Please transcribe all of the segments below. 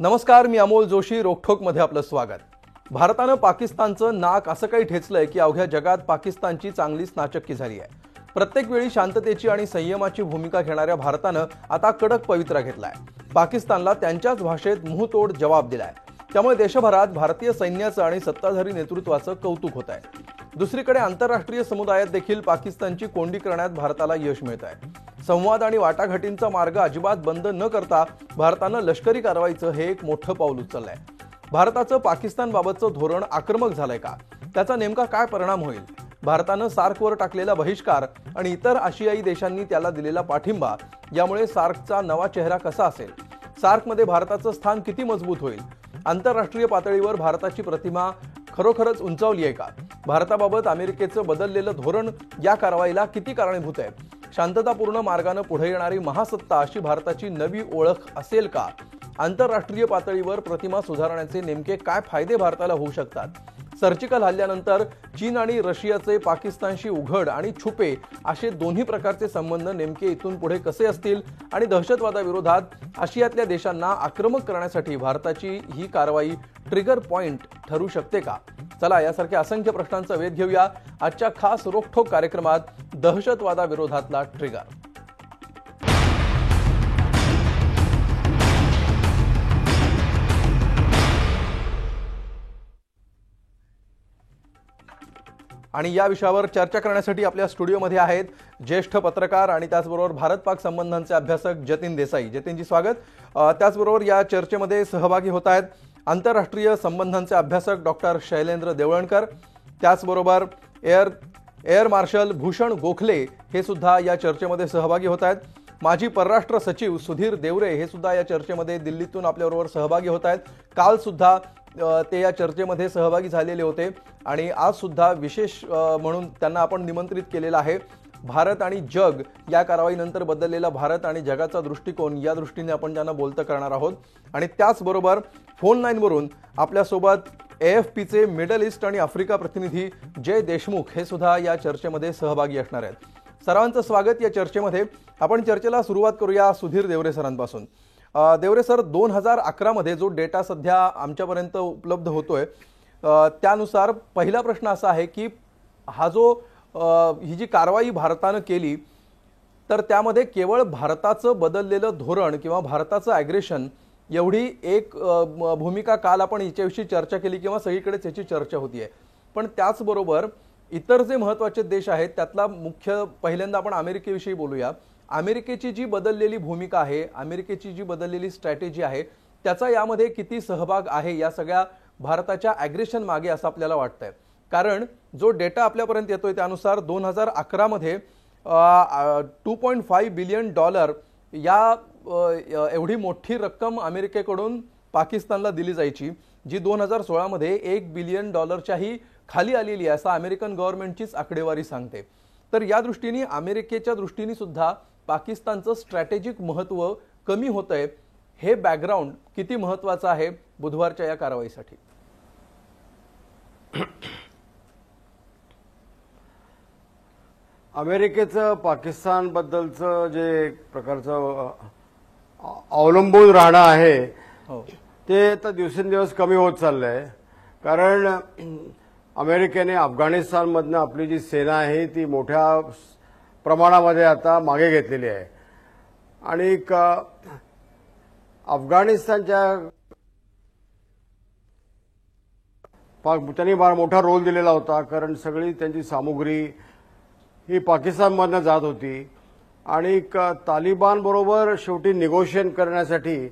नमस्कार, मी अमोल जोशी. रोकठोकमध्ये आपलं स्वागत. भारतानं पाकिस्तानचं नाक असं काही ठेचलंय की अवघ्या जगात पाकिस्तानची चांगलीच नाचक्की झाली आहे. प्रत्येक वेळी शांततेची आणि संयमाची भूमिका घेणाऱ्या भारतानं आता कडक पवित्रा घेतलाय. पाकिस्तानला त्यांच्याच भाषेत मुंहतोड जवाब दिलाय. त्यामुळे देशभरात भारतीय सैन्याचं आणि सत्ताधारी नेतृत्वाचं कौतुक होत आहे. दुसरीकडे आंतरराष्ट्रीय समुदायात देखील पाकिस्तानची कोंडी करण्यात भारताला यश मिळत आहे. संवाद आणि वाटाघाटींचा मार्ग अजिबात बंद न करता भारतानं लष्करी कारवाईचं हे एक मोठं पाऊल उचललंय. भारताचं पाकिस्तानबाबतचं धोरण आक्रमक झालंय का? त्याचा नेमका काय परिणाम होईल? भारतानं सार्कवर टाकलेला बहिष्कार आणि इतर आशियाई देशांनी त्याला दिलेला पाठिंबा यामुळे सार्कचा नवा चेहरा कसा असेल? सार्कमध्ये भारताचं स्थान किती मजबूत होईल? आंतरराष्ट्रीय पातळीवर भारताची प्रतिमा खरोखरच उंचावली आहे का? भारताबाबत अमेरिकेचं बदललेलं धोरण या कारवाईला किती कारणीभूत आहे? शांततापूर्ण मार्गाने पुढे येणारी महासत्ता अशी भारताची नवी ओळख असेल का? आंतरराष्ट्रीय पातळीवर प्रतिमा सुधारण्याचे नेमके काय फायदे भारताला होऊ शकतात? सर्जिकल हल्ल्यानंतर चीन आणि रशियाचे पाकिस्तानशी उघड आणि छुपे असे दोन्ही प्रकारचे संबंध नेमके इथून पुढे कसे असतील आणि दहशतवादाविरोधात आशियातल्या देशांना आक्रमक करण्यासाठी भारताची ही कारवाई ट्रिगर पॉइंट ठरू शकते का? चला, यासारख्या असंख्य प्रश्नांचा वेध घेऊया आजच्या खास रोकठोक कार्यक्रमात, दहशतवादाविरोधातला ट्रिगर. आणि या विषयावर चर्चा करण्यासाठी आपल्या स्टुडिओमध्ये आहेत ज्येष्ठ पत्रकार आणि त्याचबरोबर भारत पाक संबंधांचे अभ्यासक जतीन देसाई. जतीनजी स्वागत. त्याचबरोबर या चर्चेमध्ये सहभागी होत आहेत आंतरराष्ट्रीय संबंधांचे अभ्यासक डॉक्टर शैलेंद्र देवळणकर. त्याचबरोबर एअर मार्शल भूषण गोखले हे सुद्धा या चर्चेमध्ये सहभागी होत आहेत. माजी परराष्ट्र सचिव सुधीर देवरे हे सुद्धा या चर्चेमध्ये दिल्लीतून आपल्याबरोबर सहभागी होत आहेत. काल सुद्धा ते या चर्चेमध्ये सहभागी झालेले होते आणि आज सुद्धा विशेष म्हणून त्यांना आपण निमंत्रित केलेलं आहे. भारत आणि जग या कारवाईनंतर बदललेला भारत आणि जगाचा दृष्टिकोन या दृष्टीने आपण त्यांना बोलतं करणार आहोत. आणि त्याचबरोबर फोन लाईनवरून आपल्यासोबत AFPचे मिडल ईस्ट आणि आफ्रिका प्रतिनिधी जय देशमुख हे सुद्धा या चर्चेमध्ये सहभागी असणार आहेत. सर्वांचं स्वागत या चर्चेमध्ये. आपण चर्चेला सुरुवात करूया सुधीर देवरे सरांपासून. देवरे सर, 2011 मध्ये जो डेटा सध्या आमच्यापर्यंत उपलब्ध होतोय त्यानुसार पहिला प्रश्न असा आहे की ही जी कारवाई भारतानं केली तर त्यामध्ये केवळ भारताचं बदललेलं धोरण किंवा भारताचं ॲग्रेशन एवढी एक भूमिका काल आपण याच्याविषयी चर्चा केली किंवा सगळीकडेच याची चर्चा होतीये. पण त्याचबरोबर इतर जे महत्त्वाचे देश आहेत त्यातला मुख्य पहिल्यांदा आपण अमेरिकेविषयी बोलूया. अमेरिकेची जी बदललेली भूमिका आहे, अमेरिकेची जी बदललेली स्ट्रॅटेजी आहे, त्याचा यामध्ये किती सहभाग आहे या सगळ्या भारताच्या ॲग्रेशन मागे असं आपल्याला वाटतंय? कारण जो डेटा आपल्यापर्यंत येतोय त्यानुसार 2011 मध्ये $2.5 बिलियन या एवढी मोठी रक्कम अमेरिकेकडून पाकिस्तानला दिली जायची, जी 2016 मध्ये $1 बिलियन खाली आलेली आहे असं अमेरिकन गव्हर्नमेंटचीच आकडेवारी सांगते. तर या दृष्टीने अमेरिकेच्या दृष्टीने सुद्धा पाकिस्तानचं स्ट्रॅटेजिक महत्त्व कमी होतंय. हे बॅकग्राऊंड किती महत्त्वाचं आहे बुधवारच्या या कारवाईसाठी? अमेरिकेचं पाकिस्तानबद्दलचं जे प्रकारचं अवलंबून राहणं आहे ते आता दिवसेंदिवस कमी होत चाललंय. कारण अमेरिकेने अफगाणिस्तानमधनं आपली जी सेना आहे ती मोठ्या प्रमाणामध्ये आता मागे घेतलेली आहे आणि अफगाणिस्तानच्या त्यांनी फार मोठा रोल दिलेला होता. कारण सगळी त्यांची सामुग्री ही पाकिस्तानमधनं जात होती आणि तालिबान बरोबर शेवटी निगोशिएशन करण्यासाठी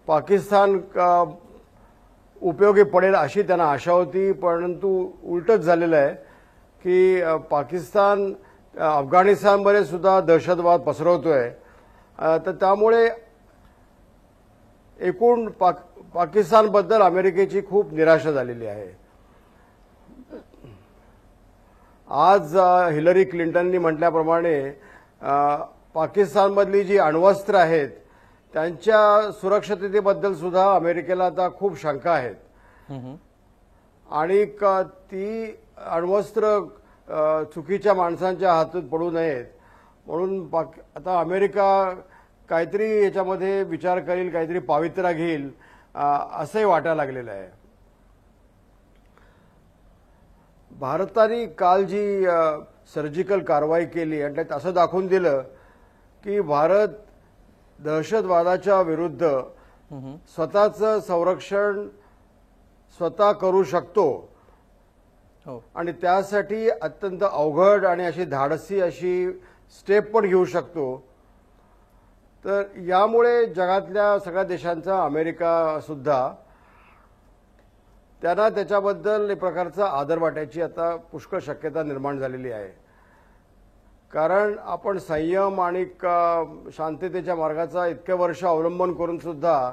पाकिस्तान उपयोगी पडेल अशी त्यांना आशा होती. परंतु उलटच झालेलं आहे की पाकिस्तान अफगाणिस्तानमध्ये सुद्धा दहशतवाद पसरवतोय. तर त्यामुळे एकूण पाकिस्तानबद्दल अमेरिकेची खूप निराशा झालेली आहे. आज हिलरी क्लिंटननी म्हटल्याप्रमाणे पाकिस्तानमधली जी अण्वस्त्र आहेत त्यांच्या सुरक्षिततेबद्दल सुद्धा अमेरिकेला आता खूप शंका आहेत आणि ती अण्वस्त्र चुकीच्या माणसांच्या हातात पडू नयेत म्हणून आता अमेरिका काहीतरी याच्यामध्ये विचार करेल, काहीतरी पावित्र्य घेईल असंही वाटायला लागलेलं आहे. भारताने काल जी सर्जिकल कारवाई केली आणि त्यात असं दाखवून दिलं की भारत दहशतवादाच्या विरुद्ध स्वतःचं संरक्षण स्वतः करू शकतो हो. आणि त्यासाठी अत्यंत अवघड आणि अशी धाडसी अशी स्टेप पण घेऊ शकतो. तर यामुळे जगातल्या सगळ्या देशांचा, अमेरिका सुद्धा, त्यांना त्याच्याबद्दल एक प्रकारचा आदर वाटायची आता पुष्कळ शक्यता निर्माण झालेली आहे. कारण आपण संयम आणि शांततेच्या मार्गाचा इतके वर्ष अवलंबन करून सुद्धा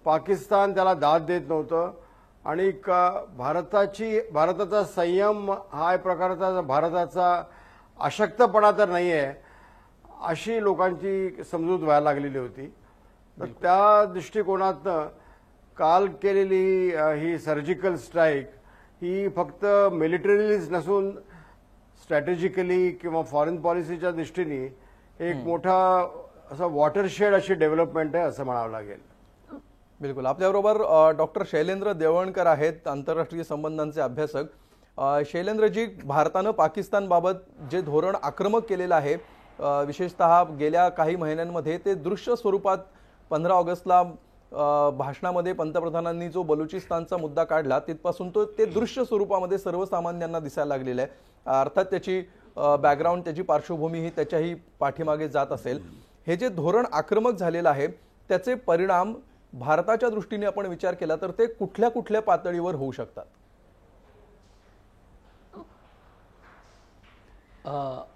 पाकिस्तान त्याला दाद देत नव्हतं आणि भारताचा संयम हा एक प्रकारचा भारताचा अशक्तपणा तर नाही आहे अशी लोकांची समजूत व्हायला लागलेली होती. तर त्या दृष्टिकोनातनं काल केलेली ही सर्जिकल स्ट्राईक ही फक्त मिलिटरीलीच नसून स्ट्रॅटेजिकली किंवा फॉरेन पॉलिसीच्या दृष्टीने एक मोठा असा वॉटरशेड अशी डेव्हलपमेंट आहे असं म्हणावं लागेल. बिलकुल. आपल्याबरोबर डॉक्टर शैलेंद्र देवळणकर आहेत, आंतरराष्ट्रीय संबंधांचे अभ्यासक. शैलेंद्रजी, भारतानं पाकिस्तानबाबत जे धोरण आक्रमक केलेलं आहे, विशेषतः गेल्या काही महिन्यांमध्ये, ते दृश्य स्वरूपात 15 ऑगस्टला भाषणामध्ये पंतप्रधानांनी जो बलुचिस्तानचा मुद्दा काढला तिथपासून ते दृश्य स्वरूपामध्ये सर्वसामान्यांना दिसायला लागलेलं आहे. अर्थात त्याची बॅकग्राऊंड, त्याची पार्श्वभूमी ही त्याच्याही पाठीमागे जात असेल. हे जे धोरण आक्रमक झालेलं आहे त्याचे परिणाम भारताच्या दृष्टीने आपण विचार केला तर ते कुठल्या कुठल्या पातळीवर होऊ शकतात?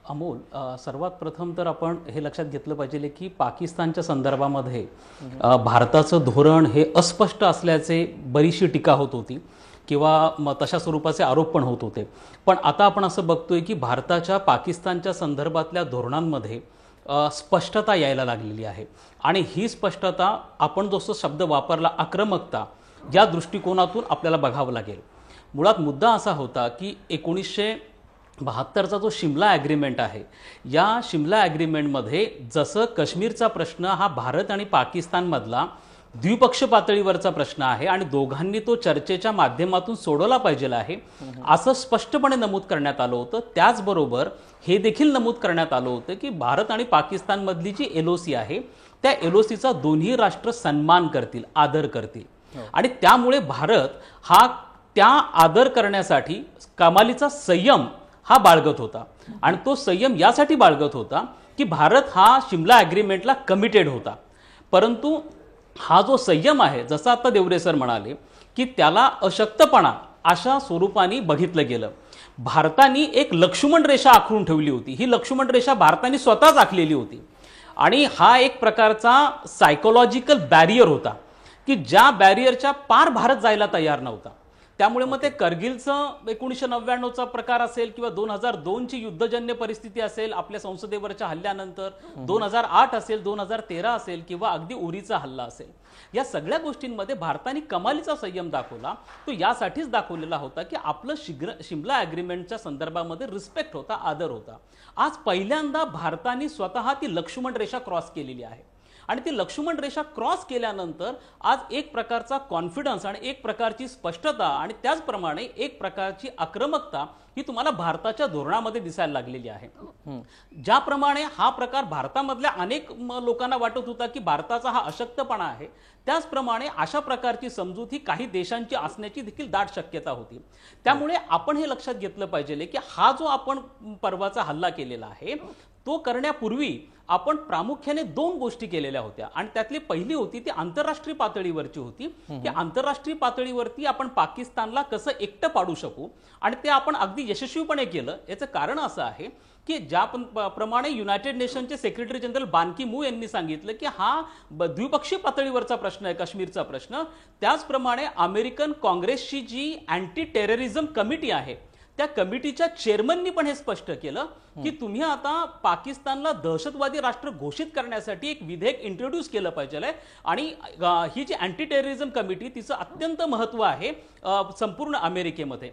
अमोल, सर्वात प्रथम तर आपण हे लक्षात घेतलं पाहिजे की पाकिस्तानच्या संदर्भामध्ये भारताचं धोरण हे अस्पष्ट असल्याचे बरीचशी टीका होत होती किंवा तशा स्वरूपाचे आरोप पण होत होते. पण आता आपण असं बघतोय की भारताच्या पाकिस्तानच्या संदर्भातल्या धोरणांमध्ये स्पष्टता यायला लागलेली आहे आणि ही स्पष्टता आपण जो शब्द वापरला आक्रमकता, या दृष्टिकोनातून आपल्याला बघावं लागेल. मुळात मुद्दा असा होता की 1972चा जो शिमला ॲग्रीमेंट आहे, या शिमला ॲग्रीमेंटमध्ये जसं काश्मीरचा प्रश्न हा भारत आणि पाकिस्तानमधला द्विपक्षीय पातळीवरचा प्रश्न आहे आणि दोघांनी तो चर्चेच्या माध्यमातून सोडवला पाहिजे आहे असं स्पष्टपणे नमूद करण्यात आलं होतं. त्याचबरोबर हे देखील नमूद करण्यात आलं होतं की भारत आणि पाकिस्तानमधली जी LOC आहे त्या LOCचा दोन्ही राष्ट्र सन्मान करतील, आदर करतील आणि त्यामुळे भारत हा त्या आदर करण्यासाठी कमालीचा संयम हा बाळगत होता. आणि तो संयम यासाठी बाळगत होता की भारत हा शिमला ॲग्रीमेंटला कमिटेड होता. परंतु हा जो संयम आहे, जसं आता देवरे सर म्हणाले की त्याला अशक्तपणा अशा स्वरूपाने बघितलं गेलं. भारताने एक लक्ष्मण रेषा आखून ठेवली होती. ही लक्ष्मण रेषा भारताने स्वतःच आखलेली होती आणि हा एक प्रकारचा सायकोलॉजिकल बॅरियर होता की ज्या बॅरियरच्या पार भारत जायला तयार नव्हता. त्यामुळे मग ते करगिलचं 1999चा प्रकार असेल किंवा 2002ची युद्धजन्य परिस्थिती असेल आपल्या संसदेवरच्या हल्ल्यानंतर, 2008 असेल, 2013 असेल किंवा अगदी उरीचा हल्ला असेल, या सगळ्या गोष्टींमध्ये भारताने कमालीचा संयम दाखवला. तो यासाठीच दाखवलेला होता की आपलं शिमला ॲग्रीमेंटच्या संदर्भामध्ये रिस्पेक्ट होता, आदर होता. आज पहिल्यांदा भारताने स्वतः ती लक्ष्मण रेषा क्रॉस केलेली आहे आणि ती लक्ष्मण रेषा क्रॉस केल्यानंतर आज एक प्रकारचा कॉन्फिडन्स आणि एक प्रकारची स्पष्टता आणि त्याचप्रमाणे एक प्रकारची आक्रमकता ही तुम्हाला भारताच्या धोरणामध्ये दिसायला लागलेली आहे. ज्याप्रमाणे हा प्रकार भारतामधल्या अनेक लोकांना वाटत होता की भारताचा हा अशक्तपणा आहे, त्याचप्रमाणे अशा प्रकारची समजूत ही काही देशांची असण्याची देखील दाट शक्यता होती. त्यामुळे आपण हे लक्षात घेतलं पाहिजे की हा जो आपण परवाचा हल्ला केलेला आहे तो करण्यापूर्वी आपण प्रामुख्याने 2 गोष्टी केलेल्या होत्या आणि त्यातली पहिली होती ती आंतरराष्ट्रीय पातळीवरची होती की आंतरराष्ट्रीय पातळीवरती आपण पाकिस्तानला कसं एकटं पाडू शकू आणि ते आपण अगदी यशस्वीपणे केलं. याचं कारण असं आहे की ज्या प्रमाणे युनायटेड नेशनचे सेक्रेटरी जनरल बान की मून यांनी सांगितलं की हा द्विपक्षीय पातळीवरचा प्रश्न आहे काश्मीरचा प्रश्न, त्याचप्रमाणे अमेरिकन काँग्रेसची जी अँटी टेररिझम कमिटी आहे त्या कमिटीच्या चेअरमननी पण हे स्पष्ट केलं की तुम्ही आता पाकिस्तानला दहशतवादी राष्ट्र घोषित करण्यासाठी एक विधेयक इंट्रोड्यूस केलं पाहिजे आणि ही जी अँटी टेररिझम कमिटी तिचं अत्यंत महत्व आहे संपूर्ण अमेरिकेमध्ये.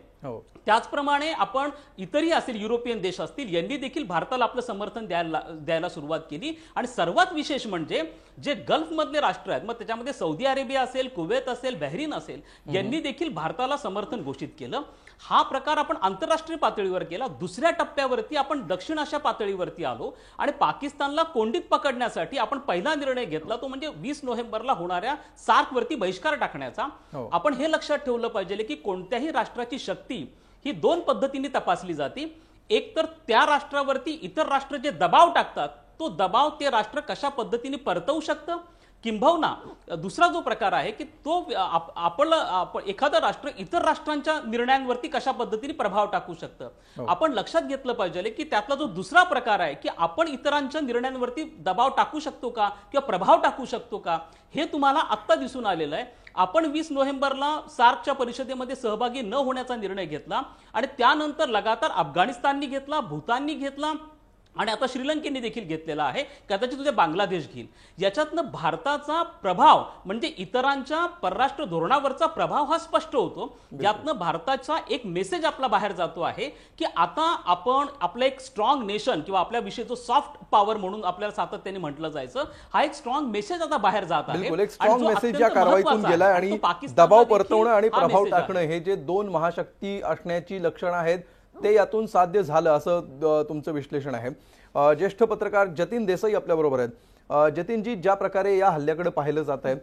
त्याचप्रमाणे आपण इतरही असतील युरोपियन देश असतील यांनी देखील भारताला आपलं समर्थन द्यायला सुरुवात केली. आणि सर्वात विशेष म्हणजे जे गल्फ मधले राष्ट्र आहेत, मग त्याच्यामध्ये सौदी अरेबिया असेल, कुवेत असेल, बहरीन असेल, यांनी देखील भारताला समर्थन घोषित केलं. हा प्रकार आपण आंतरराष्ट्रीय पातळीवर केला. दुसऱ्या टप्प्यावरती आपण दक्षिण आशिया पातळीवरती आलो आणि पाकिस्तानला कोंडीत पकडण्यासाठी आपण पहिला निर्णय घेतला तो म्हणजे 20 नोव्हेंबरला होणाऱ्या सार्क वरती बहिष्कार टाकण्याचा. आपण हे लक्षात ठेवलं पाहिजे की कोणत्याही राष्ट्राची शक्ती ही दोन पद्धतीने तपासली जाते. एक तर त्या राष्ट्रावरती इतर राष्ट्र जे दबाव टाकतात तो दबाव ते राष्ट्र कशा पद्धतीने परतवू शकतं, किंबहुना दुसरा जो प्रकार आहे की तो एखादं राष्ट्र इतर राष्ट्रांच्या निर्णयांवरती कशा पद्धतीने प्रभाव टाकू शकतं. आपण लक्षात घेतलं पाहिजे की त्यातला जो दुसरा प्रकार आहे की आपण इतरांच्या निर्णयांवरती दबाव टाकू शकतो का किंवा प्रभाव टाकू शकतो का, हे तुम्हाला आत्ता दिसून आलेलं आहे. आपण 20 नोव्हेंबरला सार्कच्या परिषदेमध्ये सहभागी न होण्याचा निर्णय घेतला आणि त्यानंतर लगातार अफगाणिस्ताननी घेतला, भूताननी घेतला आणि आता श्रीलंकेने देखील घेतलेला आहे, कदाचित उद्या बांगलादेश घेईल. याच्यातनं भारताचा प्रभाव म्हणजे इतरांच्या परराष्ट्र धोरणावरचा प्रभाव हा स्पष्ट होतो. यातनं भारताचा एक मेसेज आपला बाहेर जातो आहे की आता आपण आपलं एक स्ट्रॉंग नेशन किंवा आपल्या विषयी जो सॉफ्ट पॉवर म्हणून आपल्याला सातत्याने म्हटलं जायचं, हा एक स्ट्रॉंग मेसेज आता बाहेर जात आहे. एक स्ट्रॉंग मेसेज या कारवाईतून गेलाय आणि दबाव परतवणं आणि प्रभाव टाकणं हे जे दोन महाशक्ती असण्याची लक्षणं आहेत ते यातून साध्य झालं असं तुमचं विश्लेषण आहे. ज्येष्ठ पत्रकार जतीन देसाई आपल्या बरोबर आहेत. जतीनजी, ज्या प्रकारे या हल्ल्याकडे पाहिलं जात आहे,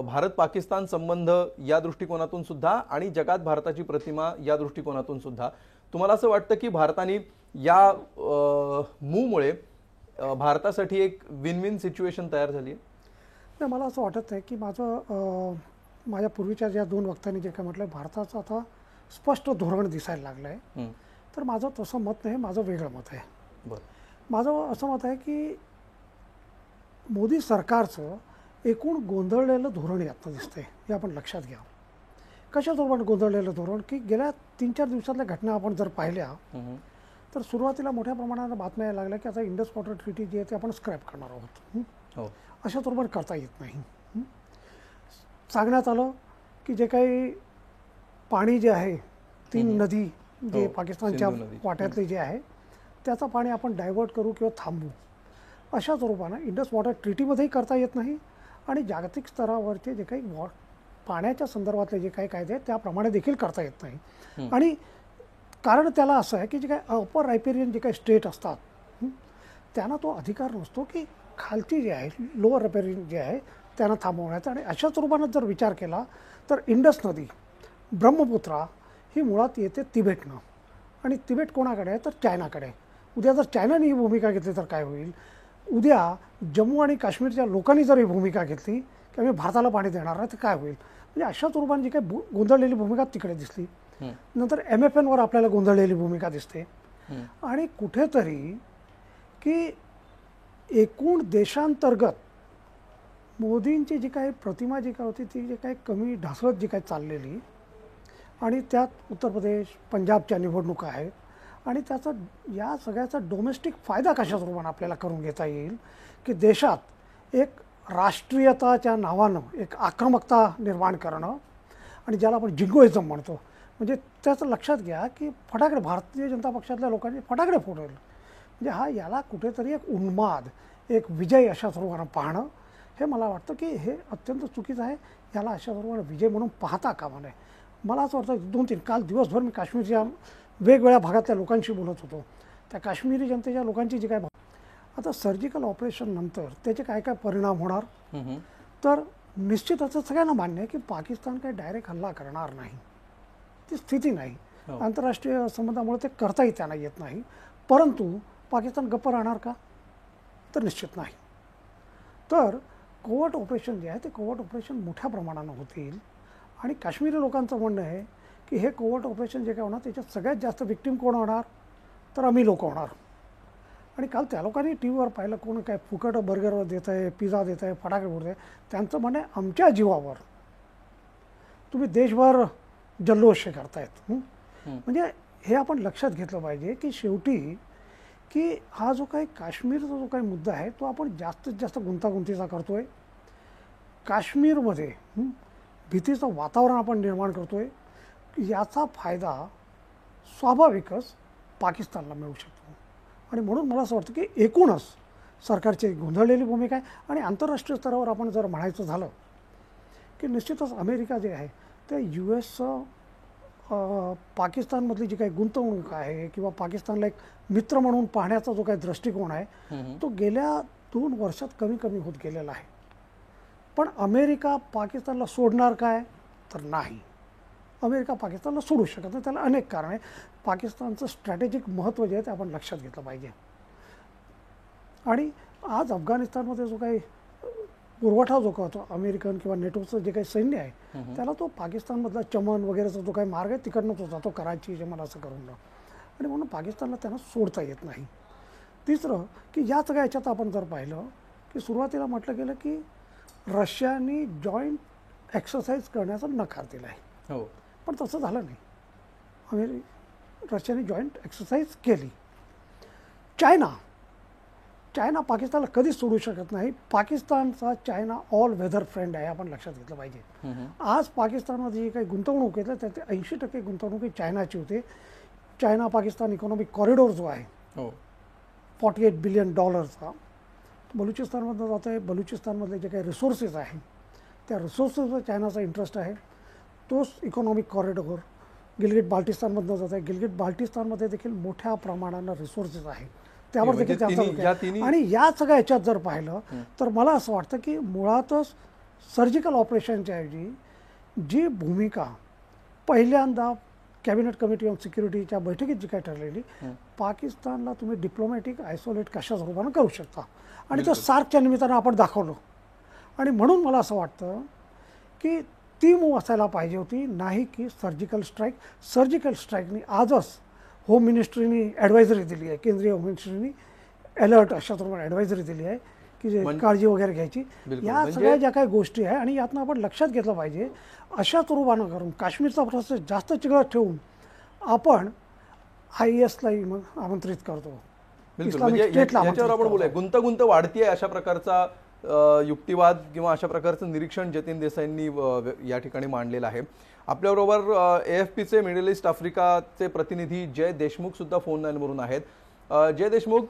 भारत पाकिस्तान संबंध या दृष्टिकोनातून सुद्धा आणि जगात भारताची प्रतिमा या दृष्टिकोनातून सुद्धा, तुम्हाला असं वाटतं की भारताने या मूव्हमुळे भारतासाठी एक विन विन सिच्युएशन तयार झाली आहे? नाही, मला असं वाटत आहे की माझ्या पूर्वीच्या ज्या दोन वक्त्यांनी जे काय म्हटलं, भारताचं आता स्पष्ट धोरण दिसायला लागलं आहे. तर माझं तसं मत नाही, माझं वेगळं मत आहे. माझं असं मत आहे की मोदी सरकारचं एकूण गोंधळलेलं धोरण यातनं दिसतंय, हे आपण लक्षात घ्या. कशासोबत गोंधळलेलं धोरण की गेल्या 3-4 दिवसातल्या घटना आपण जर पाहिल्या तर सुरुवातीला मोठ्या प्रमाणात बातम्या यायला लागल्या की आता इंडस वॉटर ट्रीटी जी आहे ते आपण स्क्रॅप करणार आहोत. अशा स्वरूपात करता येत नाही. सांगण्यात आलं की जे काही पाणी जे आहे, 3 नदी जे पाकिस्तानच्या वाट्यातले जे आहे त्याचं पाणी आपण डायव्हर्ट करू किंवा थांबवू, अशा स्वरूपानं इंडस वॉटर ट्रीटीमध्येही करता येत नाही आणि जागतिक स्तरावरचे जे काही पाण्याच्या संदर्भातले जे काही कायदे आहेत त्याप्रमाणे देखील करता येत नाही. आणि कारण त्याला असं आहे की जे काही अपर रायपेरियन जे काही स्टेट असतात त्यांना तो अधिकार नसतो की खालची जे आहे लोअर रायपेरियन जे आहे त्यांना थांबवण्याचा. आणि अशा स्वरूपानं जर विचार केला तर इंडस नदी, ब्रह्मपुत्रा ही मुळात येते तिबेटनं आणि तिबेट कोणाकडे आहे तर चायनाकडे. उद्या जर चायनाने ही भूमिका घेतली तर काय होईल? उद्या जम्मू आणि काश्मीरच्या लोकांनी जर ही भूमिका घेतली की आम्ही भारताला पाणी देणार आहे तर काय होईल? म्हणजे अशा स्वरूपाने जी काही गोंधळलेली भूमिका तिकडे दिसली. नंतर MFNवर आपल्याला गोंधळलेली भूमिका दिसते. आणि कुठेतरी की एकूण देशांतर्गत मोदींची जी काही प्रतिमा जी काय होती ती जी काही कमी ढासळत जी काही चाललेली आणि त्यात उत्तर प्रदेश, पंजाबच्या निवडणुका आहेत आणि त्याचा या सगळ्याचा डोमेस्टिक फायदा कशा स्वरूपाने आपल्याला करून घेता येईल की देशात एक राष्ट्रीयताच्या नावानं एक आक्रमकता निर्माण करणं आणि ज्याला आपण जिंगोइझम म्हणतो, म्हणजे त्याचं लक्षात घ्या की फटाकडे भारतीय जनता पक्षातल्या लोकांनी फटाकडे फोडवले. म्हणजे याला कुठेतरी एक उन्माद, एक विजय अशा स्वरूपानं पाहणं हे मला वाटतं की हे अत्यंत चुकीचं आहे. याला अशा स्वरूपानं विजय म्हणून पाहता कामा नये. मला असं वाटतं 2-3 काल दिवसभर मी काश्मीरच्या वेगवेगळ्या भागातल्या लोकांशी बोलत होतो. त्या काश्मीरी जनतेच्या लोकांची जी काय आता सर्जिकल ऑपरेशन नंतर त्याचे काय काय परिणाम होणार, तर निश्चितच सगळ्यांना मान्य आहे की पाकिस्तान काही डायरेक्ट हल्ला करणार नाही, ती स्थिती नाही. आंतरराष्ट्रीय संबंधामुळे ते करताही त्यांना येत नाही. परंतु पाकिस्तान गप्प राहणार का? तर निश्चित नाही. तर कोवर्ट ऑपरेशन जे आहे ते कोवर्ट ऑपरेशन मोठ्या प्रमाणानं होतील आणि काश्मीरी लोकांचं म्हणणं आहे की हे कोवर्ट ऑपरेशन जे काय होणार त्याच्यात सगळ्यात जास्त विक्टीम कोण होणार तर आम्ही लोक होणार. आणि काल त्या लोकांनी टीव्हीवर पाहिलं कोण काय फुकट बर्गर देत आहे, पिझ्झा देत आहे, फटाके फोडत आहे. त्यांचं म्हणणं आहे आमच्या जीवावर तुम्ही देशभर जल्लोष करतायत. म्हणजे हे आपण लक्षात घेतलं पाहिजे की शेवटी की हा जो काही काश्मीरचा जो काही मुद्दा आहे तो आपण जास्तीत जास्त गुंतागुंतीचा करतोय. काश्मीरमध्ये भीतीचं वातावरण आपण निर्माण करतोय. याचा फायदा स्वाभाविकच पाकिस्तानला मिळू शकतो. आणि म्हणून मला असं वाटतं की एकूणच सरकारची गोंधळलेली भूमिका आहे. आणि आंतरराष्ट्रीय स्तरावर आपण जर म्हणायचं झालं की निश्चितच अमेरिका जे आहे ते US पाकिस्तानमधली जी काही गुंतवणूक आहे किंवा पाकिस्तानला एक मित्र म्हणून पाहण्याचा जो काही दृष्टिकोन आहे तो गेल्या 2 वर्षात कमी कमी होत गेलेला आहे. पण अमेरिका पाकिस्तानला सोडणार काय तर नाही. अमेरिका पाकिस्तानला सोडू शकत नाही. त्याला अनेक कारण आहे. पाकिस्तानचं स्ट्रॅटेजिक महत्त्व जे आहे ते आपण लक्षात घेतलं पाहिजे. आणि आज अफगाणिस्तानमध्ये जो काही पुरवठा जो होतो अमेरिकन किंवा नेटोचं जे काही सैन्य आहे त्याला तो पाकिस्तानमधला चमन वगैरेचा जो काही मार्ग आहे तिकडनं तो जातो कराची जे मला असं करून. आणि म्हणून पाकिस्तानला त्यांना सोडता येत नाही. तिसरं की या सगळ्या याच्यात आपण जर पाहिलं की सुरुवातीला म्हटलं गेलं की रशियाने जॉईंट एक्सरसाइज करण्याचा नकार दिला आहे. हो, पण तसं झालं नाही. रशियाने जॉईंट एक्सरसाइज केली. चायना पाकिस्तानला कधीच सोडू शकत नाही. पाकिस्तानचा चायना ऑल वेदर फ्रेंड आहे आपण लक्षात घेतलं पाहिजे. आज पाकिस्तानमध्ये जी काही गुंतवणूक येते त्यात 80% गुंतवणूक ही चायनाची होते. चायना पाकिस्तान इकॉनॉमिक कॉरिडॉर जो आहे $48 बिलियन बलुचिस्तानमधनं जात आहे. बलुचिस्तानमधले जे काही रिसोर्सेस आहे त्या रिसोर्सेसवर चायनाचा इंटरेस्ट आहे. तोच इकॉनॉमिक कॉरिडॉर गिलगिट बाल्टिस्तानमधनं जात आहे. गिलगिट बाल्टिस्तानमध्ये देखील मोठ्या प्रमाणानं रिसोर्सेस आहे. त्यावर देखील त्यांचा आणि या सगळ्या ह्याच्यात जर पाहिलं तर मला असं वाटतं की मुळातच सर्जिकल ऑपरेशनच्या ऐवजी जी भूमिका पहिल्यांदा कॅबिनेट कमिटी ऑन सिक्युरिटीच्या बैठकीत जी काय ठरलेली पाकिस्तानला तुम्ही डिप्लोमॅटिक आयसोलेट कशा स्वरूपानं करू शकता आणि ते सार्कच्या निमित्तानं आपण दाखवलं. आणि म्हणून मला असं वाटतं की ती मूव असायला पाहिजे होती, नाही की सर्जिकल स्ट्राईक. सर्जिकल स्ट्राईकनी आजच होम मिनिस्ट्रीनी ॲडवायझरी दिली आहे. केंद्रीय होम मिनिस्ट्रीनी अलर्ट अशा प्रमाणे ॲडवायझरी दिली आहे की जे काळजी वगैरे घ्यायची. या सगळ्या ज्या काही गोष्टी आहे आणि यातनं आपण लक्षात घेतलं पाहिजे अशा स्वरूपानं करून काश्मीरचा प्रश्न जास्त चिघळत ठेवून आपण ISलाही मग आमंत्रित करतो. याच्यावर आपण बोलूया. गुंतागुंत वाढतीये अशा प्रकारचा युक्तिवाद किंवा अशा प्रकारचं निरीक्षण जतीन देसाईंनी या ठिकाणी मांडलेलं आहे. आपल्याबरोबर AFPचे मिडल ईस्ट आफ्रिकाचे प्रतिनिधी जय देशमुख सुद्धा फोन लाईनवरून आहेत. जय देशमुख,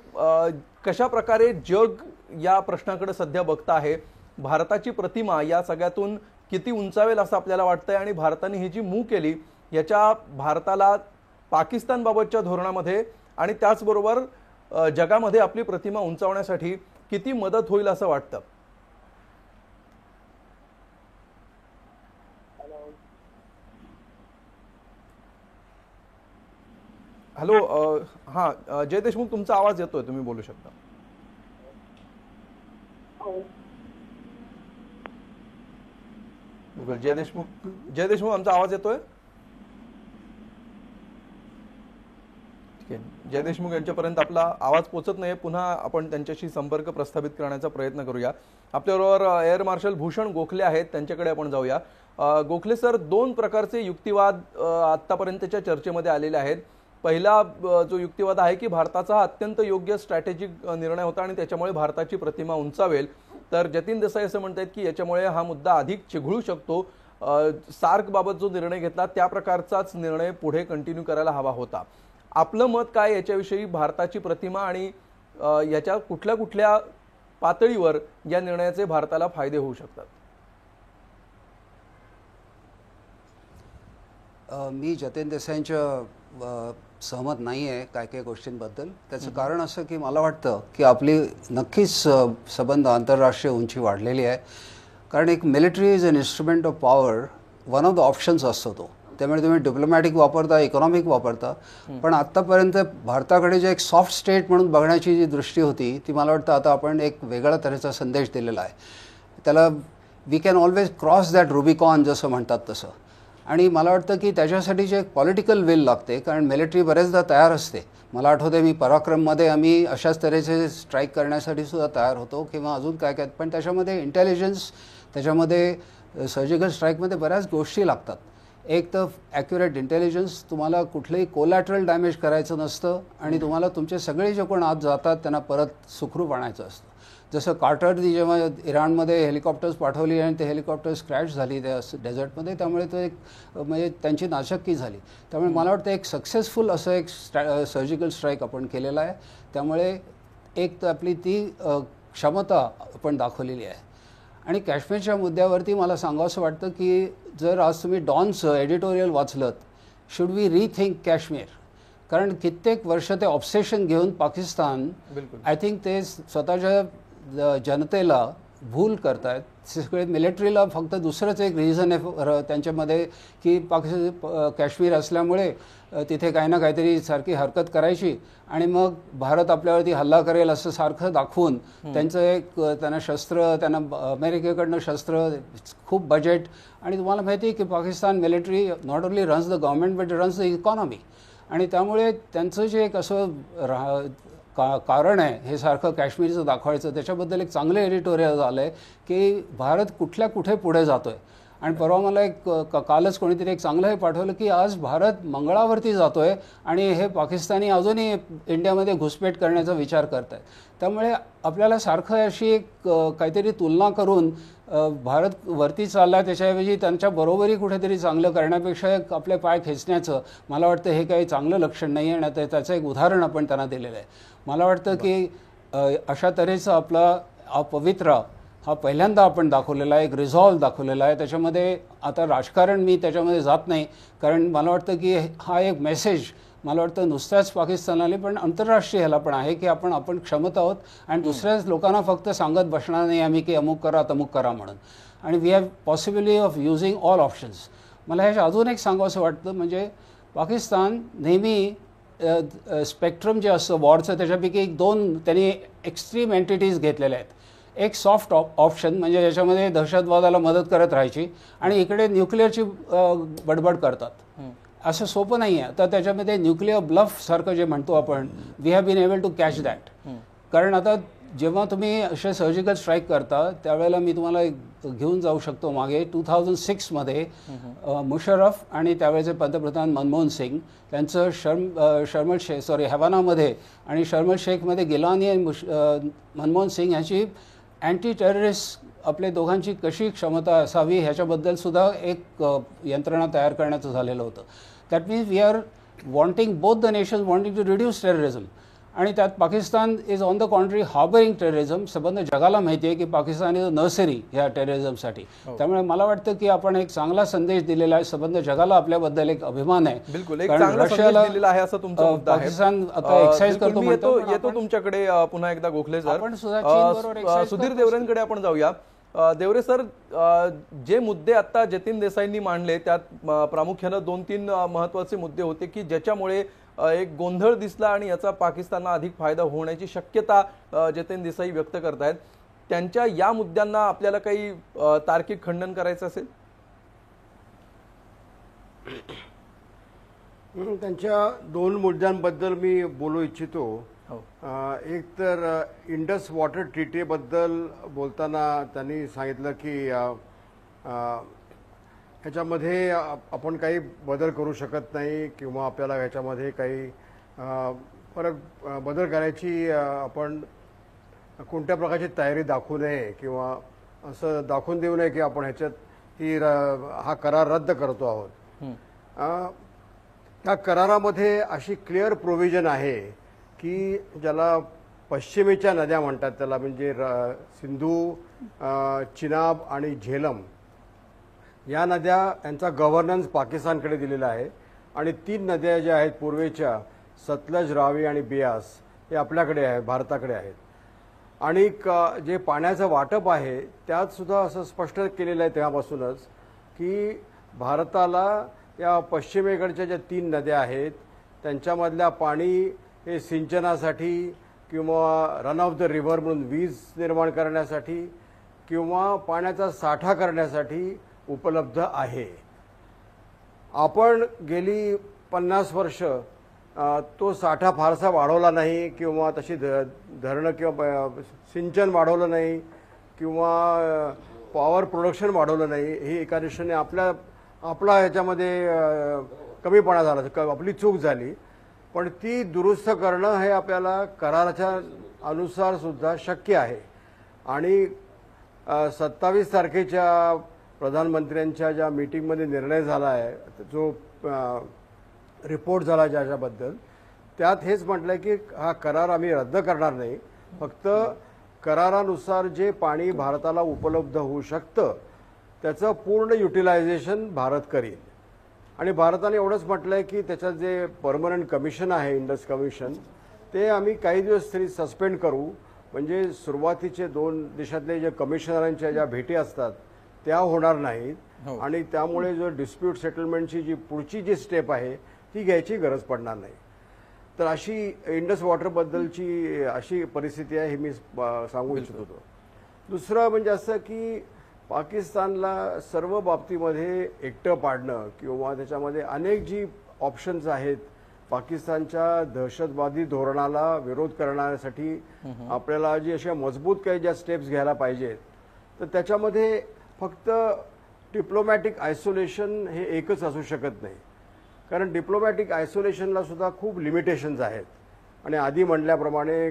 कशा प्रकारे जग या प्रश्नाकडे सध्या बघतं आहे? भारताची प्रतिमा या सगळ्यातून किती उंचावेल असं आपल्याला वाटतंय आणि भारताने ही जी मूव केली याच्या भारताला पाकिस्तानबाबतच्या धोरणामध्ये आणि त्याचबरोबर जगामध्ये आपली प्रतिमा उंचावण्यासाठी किती मदत होईल असं वाटतं? हॅलो, हां जय देशमुख, तुमचा आवाज येतोय, तुम्ही बोलू शकता. जय देशमुख आमचा आवाज येतोय? जय देशमुख यांच्यापर्यंत आपला आवाज पोहोचत नाही. पुन्हा आपण त्यांच्याशी संपर्क प्रस्थापित करण्याचा प्रयत्न करूया. आपल्याबरोबर एअर मार्शल भूषण गोखले आहेत, त्यांच्याकडे आपण जाऊया. गोखले सर, 2 प्रकारचे युक्तिवाद आतापर्यंतच्या चर्चेमध्ये आलेले आहेत. पहिला जो युक्तिवाद आहे की भारताचा अत्यंत योग्य स्ट्रॅटेजिक निर्णय होता आणि त्याच्यामुळे भारताची प्रतिमा उंचावेल. तर जतीन देसाई असं म्हणतात की याच्यामुळे हा मुद्दा अधिक चिघळू शकतो. सार्क बाबत जो निर्णय घेतला त्या प्रकारचाच निर्णय पुढे कंटिन्यू करायला हवा होता. आपलं मत काय याच्याविषयी? भारताची प्रतिमा आणि याच्या कुठल्या कुठल्या पातळीवर या निर्णयाचे भारताला फायदे होऊ शकतात? मी जतीन देसाईंच्या सहमत नाही आहे काय काही गोष्टींबद्दल. त्याचं कारण असं की मला वाटतं की आपली नक्कीच संबंध आंतरराष्ट्रीय उंची वाढलेली आहे. कारण एक military is an instrument of power, one of the options असतो तो. त्यामुळे तुम्ही डिप्लोमॅटिक वापरता, इकॉनॉमिक वापरता, पण आत्तापर्यंत भारताकडे जे एक सॉफ्ट स्टेट म्हणून बघण्याची जी दृष्टी होती ती मला वाटतं आता आपण एक वेगळ्या तऱ्हेचा संदेश दिलेला आहे. त्याला we can always cross that Rubicon जसं म्हणतात तसं. आणि मला वाटतं की त्याच्यासाठी जे एक पॉलिटिकल विल लागते, कारण मिलिटरी बरेचदा तयार असते. मला आठवते मी पराक्रममध्ये आम्ही अशाच तऱ्हेचे स्ट्राईक करण्यासाठी सुद्धा तयार होतो किंवा अजून काय काय, पण त्याच्यामध्ये इंटेलिजन्स, त्याच्यामध्ये सर्जिकल स्ट्राईकमध्ये बऱ्याच गोष्टी लागतात. एक तर ॲक्युरेट इंटेलिजन्स, तुम्हाला कुठलंही कोलॅटरल डॅमेज करायचं नसतं आणि तुम्हाला तुमचे सगळे जे कोण आत जातात त्यांना परत सुखरूप आणायचं असतं. जसं कार्टरनी जेव्हा इराणमध्ये हेलिकॉप्टर्स पाठवली आणि ते हेलिकॉप्टर्स क्रॅश झाली त्या डेझर्टमध्ये, त्यामुळे तो एक म्हणजे त्यांची नाचक्की झाली. त्यामुळे मला वाटतं एक सक्सेसफुल असं एक सर्जिकल स्ट्राईक आपण केलेला आहे. त्यामुळे एक तर आपली ती क्षमता आपण दाखवलेली आहे. आणि काश्मीरच्या मुद्द्यावरती मला सांगावंसं वाटतं की जर आज तुम्ही डॉनचं एडिटोरियल वाचलं, शुड वी रिथिंक काश्मीर, कारण कित्येक वर्ष ते ऑब्सेशन घेऊन पाकिस्तान आय थिंक ते स्वतःच्या जनतेला भूल करतायत. सगळे मिलिटरीला फक्त दुसरंच एक रिझन आहे त्यांच्यामध्ये की काश्मीर असल्यामुळे तिथे काही ना काहीतरी सारखी हरकत करायची आणि मग भारत आपल्यावरती हल्ला करेल असं सारखं दाखवून त्यांचं एक त्यांना शस्त्र, त्यांना अमेरिकेकडनं शस्त्र, खूप बजेट. आणि तुम्हाला माहिती आहे की Pakistan military not only runs the government but runs the economy. आणि त्यामुळे त्यांचं जे एक असं कारण आहे हे सारखं काश्मीरचं दाखवायचं, त्याच्याबद्दल एक चांगलं एडिटोरियल आलं आहे की भारत कुठे पुढे जातो आहे. आणि परवा मला एक कालच कोणीतरी एक चांगलं हे पाठवलं की आज भारत मंगळावरती जातो आहे आणि हे पाकिस्तानी अजूनही इंडियामध्ये घुसपेट करण्याचा विचार करत आहेत. त्यामुळे आपल्याला सारखं अशी एक काहीतरी तुलना करून भारत वरती चालला आहे त्याच्याऐवजी त्यांच्या बरोबरी कुठेतरी चांगलं करण्यापेक्षा एक आपले पाय खेचण्याचं मला वाटतं हे काही चांगलं लक्षण नाही आहे. आणि त्याचं एक उदाहरण आपण त्यांना दिलेलं आहे. मला वाटतं की अशा तऱ्हेचा आपला पवित्रा हा पहिल्यांदा आपण दाखवलेला आहे, एक रिझॉल्व दाखवलेला आहे. त्याच्यामध्ये आता राजकारण मी त्याच्यामध्ये जात नाही, कारण मला वाटतं की हा एक मेसेज मला वाटतं नुसत्याच पाकिस्तानाला पण आंतरराष्ट्रीय ह्याला पण आहे की आपण क्षमता आहोत आणि दुसऱ्याच लोकांना फक्त सांगत बसणार नाही आम्ही की अमुक करा तमुक करा म्हणून. आणि we have possibility of using all options. मला ह्याच्या अजून एक सांगावंसं वाटतं म्हणजे पाकिस्तान नेहमी स्पेक्ट्रम जे असतं वॉरचं त्याच्यापैकी एक दोन त्यांनी एक्स्ट्रीम एंटिटीज घेतलेल्या आहेत. एक सॉफ्ट ऑप्शन म्हणजे ज्याच्यामध्ये दहशतवादाला मदत करत राहायची आणि इकडे न्यूक्लिअरची बडबड करतात. असं सोपं नाही आहे. तर त्याच्यामध्ये न्यूक्लिअर ब्लफ सारखं जे म्हणतो आपण, we have been able to catch that. कारण आता जेव्हा तुम्ही असे सर्जिकल स्ट्राईक करता त्यावेळेला मी तुम्हाला घेऊन जाऊ शकतो मागे 2006मध्ये मुशर्रफ आणि त्यावेळेचे पंतप्रधान मनमोहन सिंग त्यांचं हवानामध्ये आणि शर्म el शेखमध्ये गिलानी आणि मनमोहन सिंग ह्याची अँटी टेररिस्ट आपले दोघांची कशी क्षमता असावी ह्याच्याबद्दल सुद्धा एक यंत्रणा तयार करण्याचं झालेलं होतं. That means we are wanting both the nations wanting to reduce terrorism. आणि त्यात Pakistan is on the country harbouring terrorism. संबंध जगाला माहिती आहे की पाकिस्तान इज नर्सरी ह्या टेररिझमसाठी. त्यामुळे मला वाटतं की आपण एक चांगला संदेश दिलेला आहे. संबंध जगाला आपल्याबद्दल एक अभिमान आहे. बिलकुल एक चांगला संदेश दिलेला आहे असं तुमचा मुद्दा आहे. पाकिस्तान आता एक्साइज करतो. येतो तुमच्याकडे पुन्हा एकदा गोखले सर. आपण सुद्धा चीनबरोबर एक्साइज सुधीर देवरेंकडे आपण जाऊया. देवरे सर, जे मुद्दे आता जतीन देसाईंनी मांडले त्यात प्रामुख्यानं 2-3 महत्त्वाचे मुद्दे होते की ज्याच्यामुळे एक गोंधळ दिसला आणि याचा पाकिस्तानला अधिक फायदा होण्याची शक्यता जतीन देसाई व्यक्त करतायत. त्यांच्या या मुद्द्यांना आपल्याला काही तार्किक खंडन करायचं असेल? त्यांच्या 2 मुद्द्यांबद्दल मी बोलू इच्छितो. एक तर इंडस वॉटर ट्रीटीबद्दल बोलताना त्यांनी सांगितलं की ह्याच्यामध्ये आपण काही बदल करू शकत नाही किंवा आपल्याला ह्याच्यामध्ये काही बदल करायची आपण कोणत्या प्रकारची तयारी दाखवू नये किंवा असं दाखवून देऊ नये की आपण ह्याच्यात हा करार रद्द करतो आहोत. त्या करारामध्ये अशी क्लिअर प्रोव्हिजन आहे की ज्याला पश्चिमेच्या नद्या म्हणतात त्याला, म्हणजे सिंधू, चिनाब आणि झेलम या नद्या यांचा गव्हर्नन्स पाकिस्तानकडे दिलेला आहे. आणि 3 नद्या ज्या आहेत पूर्वेच्या, सतलज, रावी आणि बियास, हे आपल्याकडे आहे, भारताकडे आहेत. आणि जे पाण्याचं वाटप आहे त्यात सुद्धा असं स्पष्ट केलेलं आहे तेव्हापासूनच की भारताला या पश्चिमेकडच्या ज्या 3 नद्या आहेत त्यांच्यामधल्या पाणी हे सिंचनासाठी किंवा रन ऑफ द रिव्हर म्हणून वीज निर्माण करण्यासाठी किंवा पाण्याचा साठा करण्यासाठी उपलब्ध आहे. आपण गेली 50 वर्ष तो साठा फारसा वाढवला नाही किंवा तशी धरणं किंवा सिंचन वाढवलं नाही किंवा पॉवर प्रोडक्शन वाढवलं नाही. ही एका दृष्टीने आपला ह्याच्यामध्ये कमीपणा झाला, आपली चूक झाली, पण ती दुरुस्त करणं हे आपल्याला कराराच्या अनुसार सुद्धा शक्य आहे. आणि 27 तारखेच्या प्रधानमंत्र्यांच्या ज्या मीटिंगमध्ये निर्णय झाला आहे, जो रिपोर्ट झाला ज्याच्याबद्दल, त्यात हेच म्हटलंय की हा करार आम्ही रद्द करणार नाही, फक्त करारानुसार जे पाणी भारताला उपलब्ध होऊ शकतं त्याचं पूर्ण युटिलायझेशन भारत करेल. आणि भारताने एवढंच म्हटलंय की त्याच्यात जे परमनंट कमिशन आहे, इंडस कमिशन, ते आम्ही काही दिवस तरी सस्पेंड करू. म्हणजे सुरुवातीचे 2 देशातले जे कमिशनरांच्या ज्या भेटी असतात त्या होणार नाहीत आणि त्यामुळे जो डिस्प्यूट सेटलमेंटची जी पुढची जी स्टेप आहे ती घ्यायची गरज पडणार नाही. तर अशी इंडस वॉटरबद्दलची अशी परिस्थिती आहे, हे मी सांगू इच्छित होतो. दुसरं म्हणजे असं की पाकिस्तानला सर्व बाबतीमध्ये एकटं पाडणं किंवा त्याच्यामध्ये अनेक जी ऑप्शन्स आहेत, पाकिस्तानच्या दहशतवादी धोरणाला विरोध करण्यासाठी आपल्याला जी अशा मजबूत काही ज्या स्टेप्स घ्यायला पाहिजेत, तर त्याच्यामध्ये फक्त डिप्लोमॅटिक आयसोलेशन हे एकच असू शकत नाही. कारण डिप्लोमॅटिक आयसोलेशनला सुद्धा खूप लिमिटेशन्स आहेत. आणि आधी म्हटल्याप्रमाणे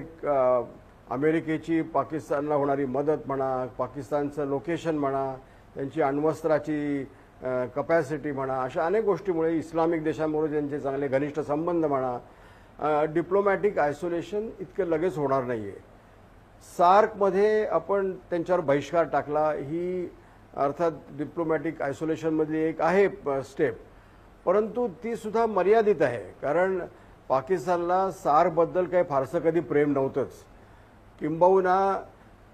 अमेरिकेची पाकिस्तानला होणारी मदत म्हणा, पाकिस्तानचं लोकेशन म्हणा, त्यांची अण्वस्त्राची कपॅसिटी म्हणा, अशा अनेक गोष्टीमुळे, इस्लामिक देशांबरोबर त्यांचे चांगले घनिष्ठ संबंध म्हणा, डिप्लोमॅटिक आयसोलेशन इतकं लगेच होणार नाही आहे. सार्कमध्ये आपण त्यांच्यावर बहिष्कार टाकला, ही अर्थात डिप्लोमॅटिक आयसोलेशनमधली एक आहे स्टेप, परंतु ती सुद्धा मर्यादित आहे. कारण पाकिस्तानला सार्कबद्दल काही फारसं कधी प्रेम नव्हतंच. किंबहुना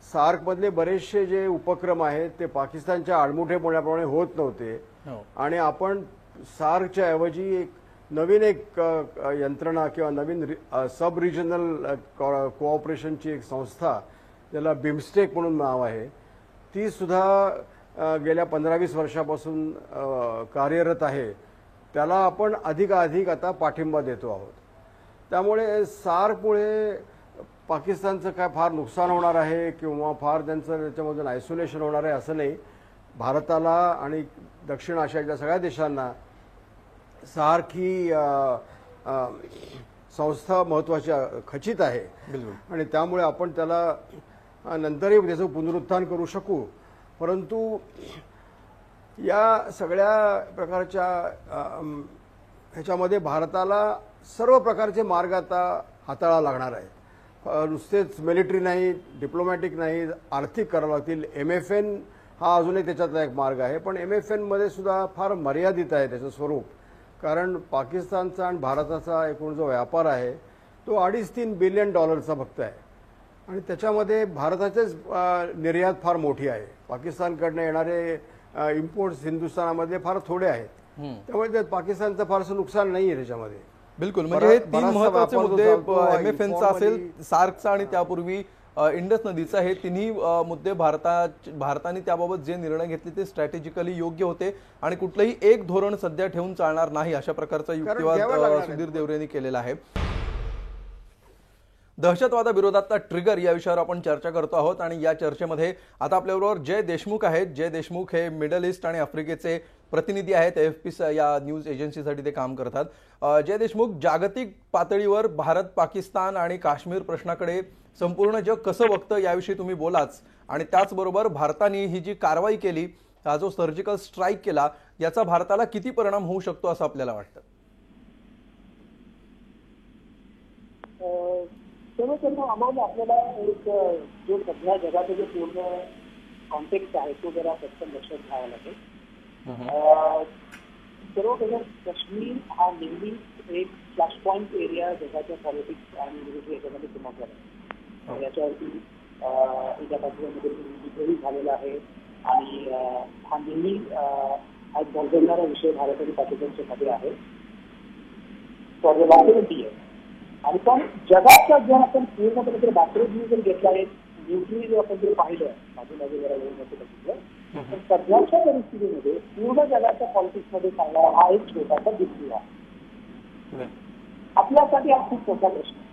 सार्कमधले बरेचसे जे उपक्रम आहेत ते पाकिस्तानच्या आडमुठेपणाप्रमाणे होत नव्हते. आणि आपण सार्कच्या ऐवजी एक नवीन यंत्रणा किंवा नवीन सब रिजनल कोऑपरेशनची एक संस्था, ज्याला बिमस्टेक म्हणून नाव आहे, ती सुद्धा गेल्या 15-20 वर्षापासून कार्यरत आहे. त्याला आपण अधिकाधिक आता पाठिंबा देतो आहोत. त्यामुळे सार्कमुळे पाकिस्तानचं काय फार नुकसान होणार आहे किंवा फार त्यांचं त्याच्यामधून आयसोलेशन होणार आहे असं नाही. भारताला आणि दक्षिण आशियाच्या सगळ्या देशांना सार्क ही संस्था महत्त्वाची खचित आहे. आणि त्यामुळे आपण त्याला नंतरही त्याचं पुनरुत्थान करू शकू. परंतु या सगळ्या प्रकारच्या ह्याच्यामध्ये भारताला सर्व प्रकारचे मार्ग आता हाताळायला लागणार आहे. नुसतेच मिलिटरी नाही, डिप्लोमॅटिक नाही, आर्थिक करावं लागतील. MFN हा अजूनही त्याच्यातला एक मार्ग आहे, पण MFN मध्ये सुद्धा फार मर्यादित आहे त्याचं स्वरूप. कारण पाकिस्तानचा आणि भारताचा एकूण जो व्यापार आहे तो $2.5-3 बिलियन फक्त आहे. आणि त्याच्यामध्ये भारताचेच निर्यात फार मोठी आहे. पाकिस्तानकडनं येणारे इम्पोर्ट्स हिंदुस्थानामध्ये फार थोडे आहेत. त्यामुळे पाकिस्तानचं फारसं नुकसान नाही आहे त्याच्यामध्ये. बिलकुल. म्हणजे हे 3 महत्त्वाचे मुद्दे, MFNचा असेल, सार्कचा आणि त्यापूर्वी इंडस नदीचा, हे तिन्ही मुद्दे भारताने त्याबाबत जे निर्णय घेतले ते स्ट्रॅटेजिकली योग्य होते आणि कुठलंही एक धोरण सध्या ठेवून चालणार नाही अशा प्रकारचा युक्तिवाद सुधीर देवरे यांनी केलेला आहे. दहशतवादाविरोधातला ट्रिगर या विषयावर आपण चर्चा करतो आहोत आणि या चर्चेमध्ये आता आपल्याबरोबर जय देशमुख आहेत. जय देशमुख हे मिडल ईस्ट आणि आफ्रिकेचे प्रतिनिधी आहेत. AFP या न्यूज एजन्सीसाठी ते काम करतात. जय देशमुख, जागतिक पातळीवर भारत, पाकिस्तान आणि काश्मीर प्रश्नाकडे संपूर्ण जग कसं बघतं याविषयी तुम्ही बोलाच. आणि त्याचबरोबर भारताने ही जी कारवाई केली, हा जो सर्जिकल स्ट्राईक केला, याचा भारताला किती परिणाम होऊ शकतो असं आपल्याला वाटतं? सर्वप्रथम आम्हाला आपल्याला एक जो सध्या जगाचा जो पूर्ण कॉन्टेक्स्ट आहे तो जरा पटकन लक्षात घ्यावा लागेल. सर्वप्रथम काश्मीर हा नेहमी एक फ्लॅश पॉइंट एरिया जगाच्या पॉलिटिक्स आणि विरोधी याच्यामध्ये समाज आहे. याच्यावरती एका बाजूमध्ये युद्धही झालेला आहे आणि हा नेहमी हा भरभरणारा विषय भारत आणि पाकिस्तानच्या मध्ये आहे. आहे. आणि पण जगाच्या जर आपण पूर्णपणे जर बॅकग्राऊंड जर घेतला आहे, न्यूट्रली जर आपण जर पाहिलं बाजूला जरा बघितलं, तर सध्याच्या परिस्थितीमध्ये पूर्ण जगाच्या पॉलिटिक्समध्ये चालणारा हा एक छोटासा दिसतो आहे. आपल्यासाठी हा खूप मोठा प्रश्न आहे.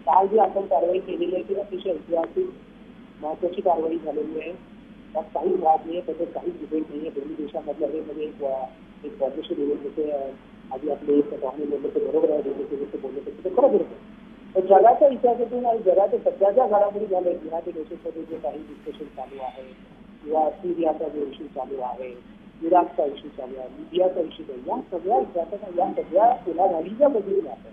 काल जी आपण कारवाई केलेली आहे ती अतिशय ऐतिहासिक महत्वाची कारवाई झालेली आहे. त्यात काहीच वाद नाहीये, त्याच्यात काहीच डिबेट नाहीये. दोन्ही देशांमधलं हे म्हणजे एक कॉर्पोरेशन डिबेट जसे आधी आपले पाहुणे बोलले ते बरोबर आहे, जसं बोलले ते खरं बरोबर. तर जगाच्या इतिहासातून आणि जगाच्या सध्याच्या घडामोडी झाल्या युनायटेड नेशन्समध्ये जे काही डिस्कशन चालू आहे किंवा सिरियाचा जो इश्यू चालू आहे, इराकचा इश्यू चालू आहे, लिबियाचा इश्यू चालू आहे, या सगळ्या उलाढाली ज्या बघितल्या आपण,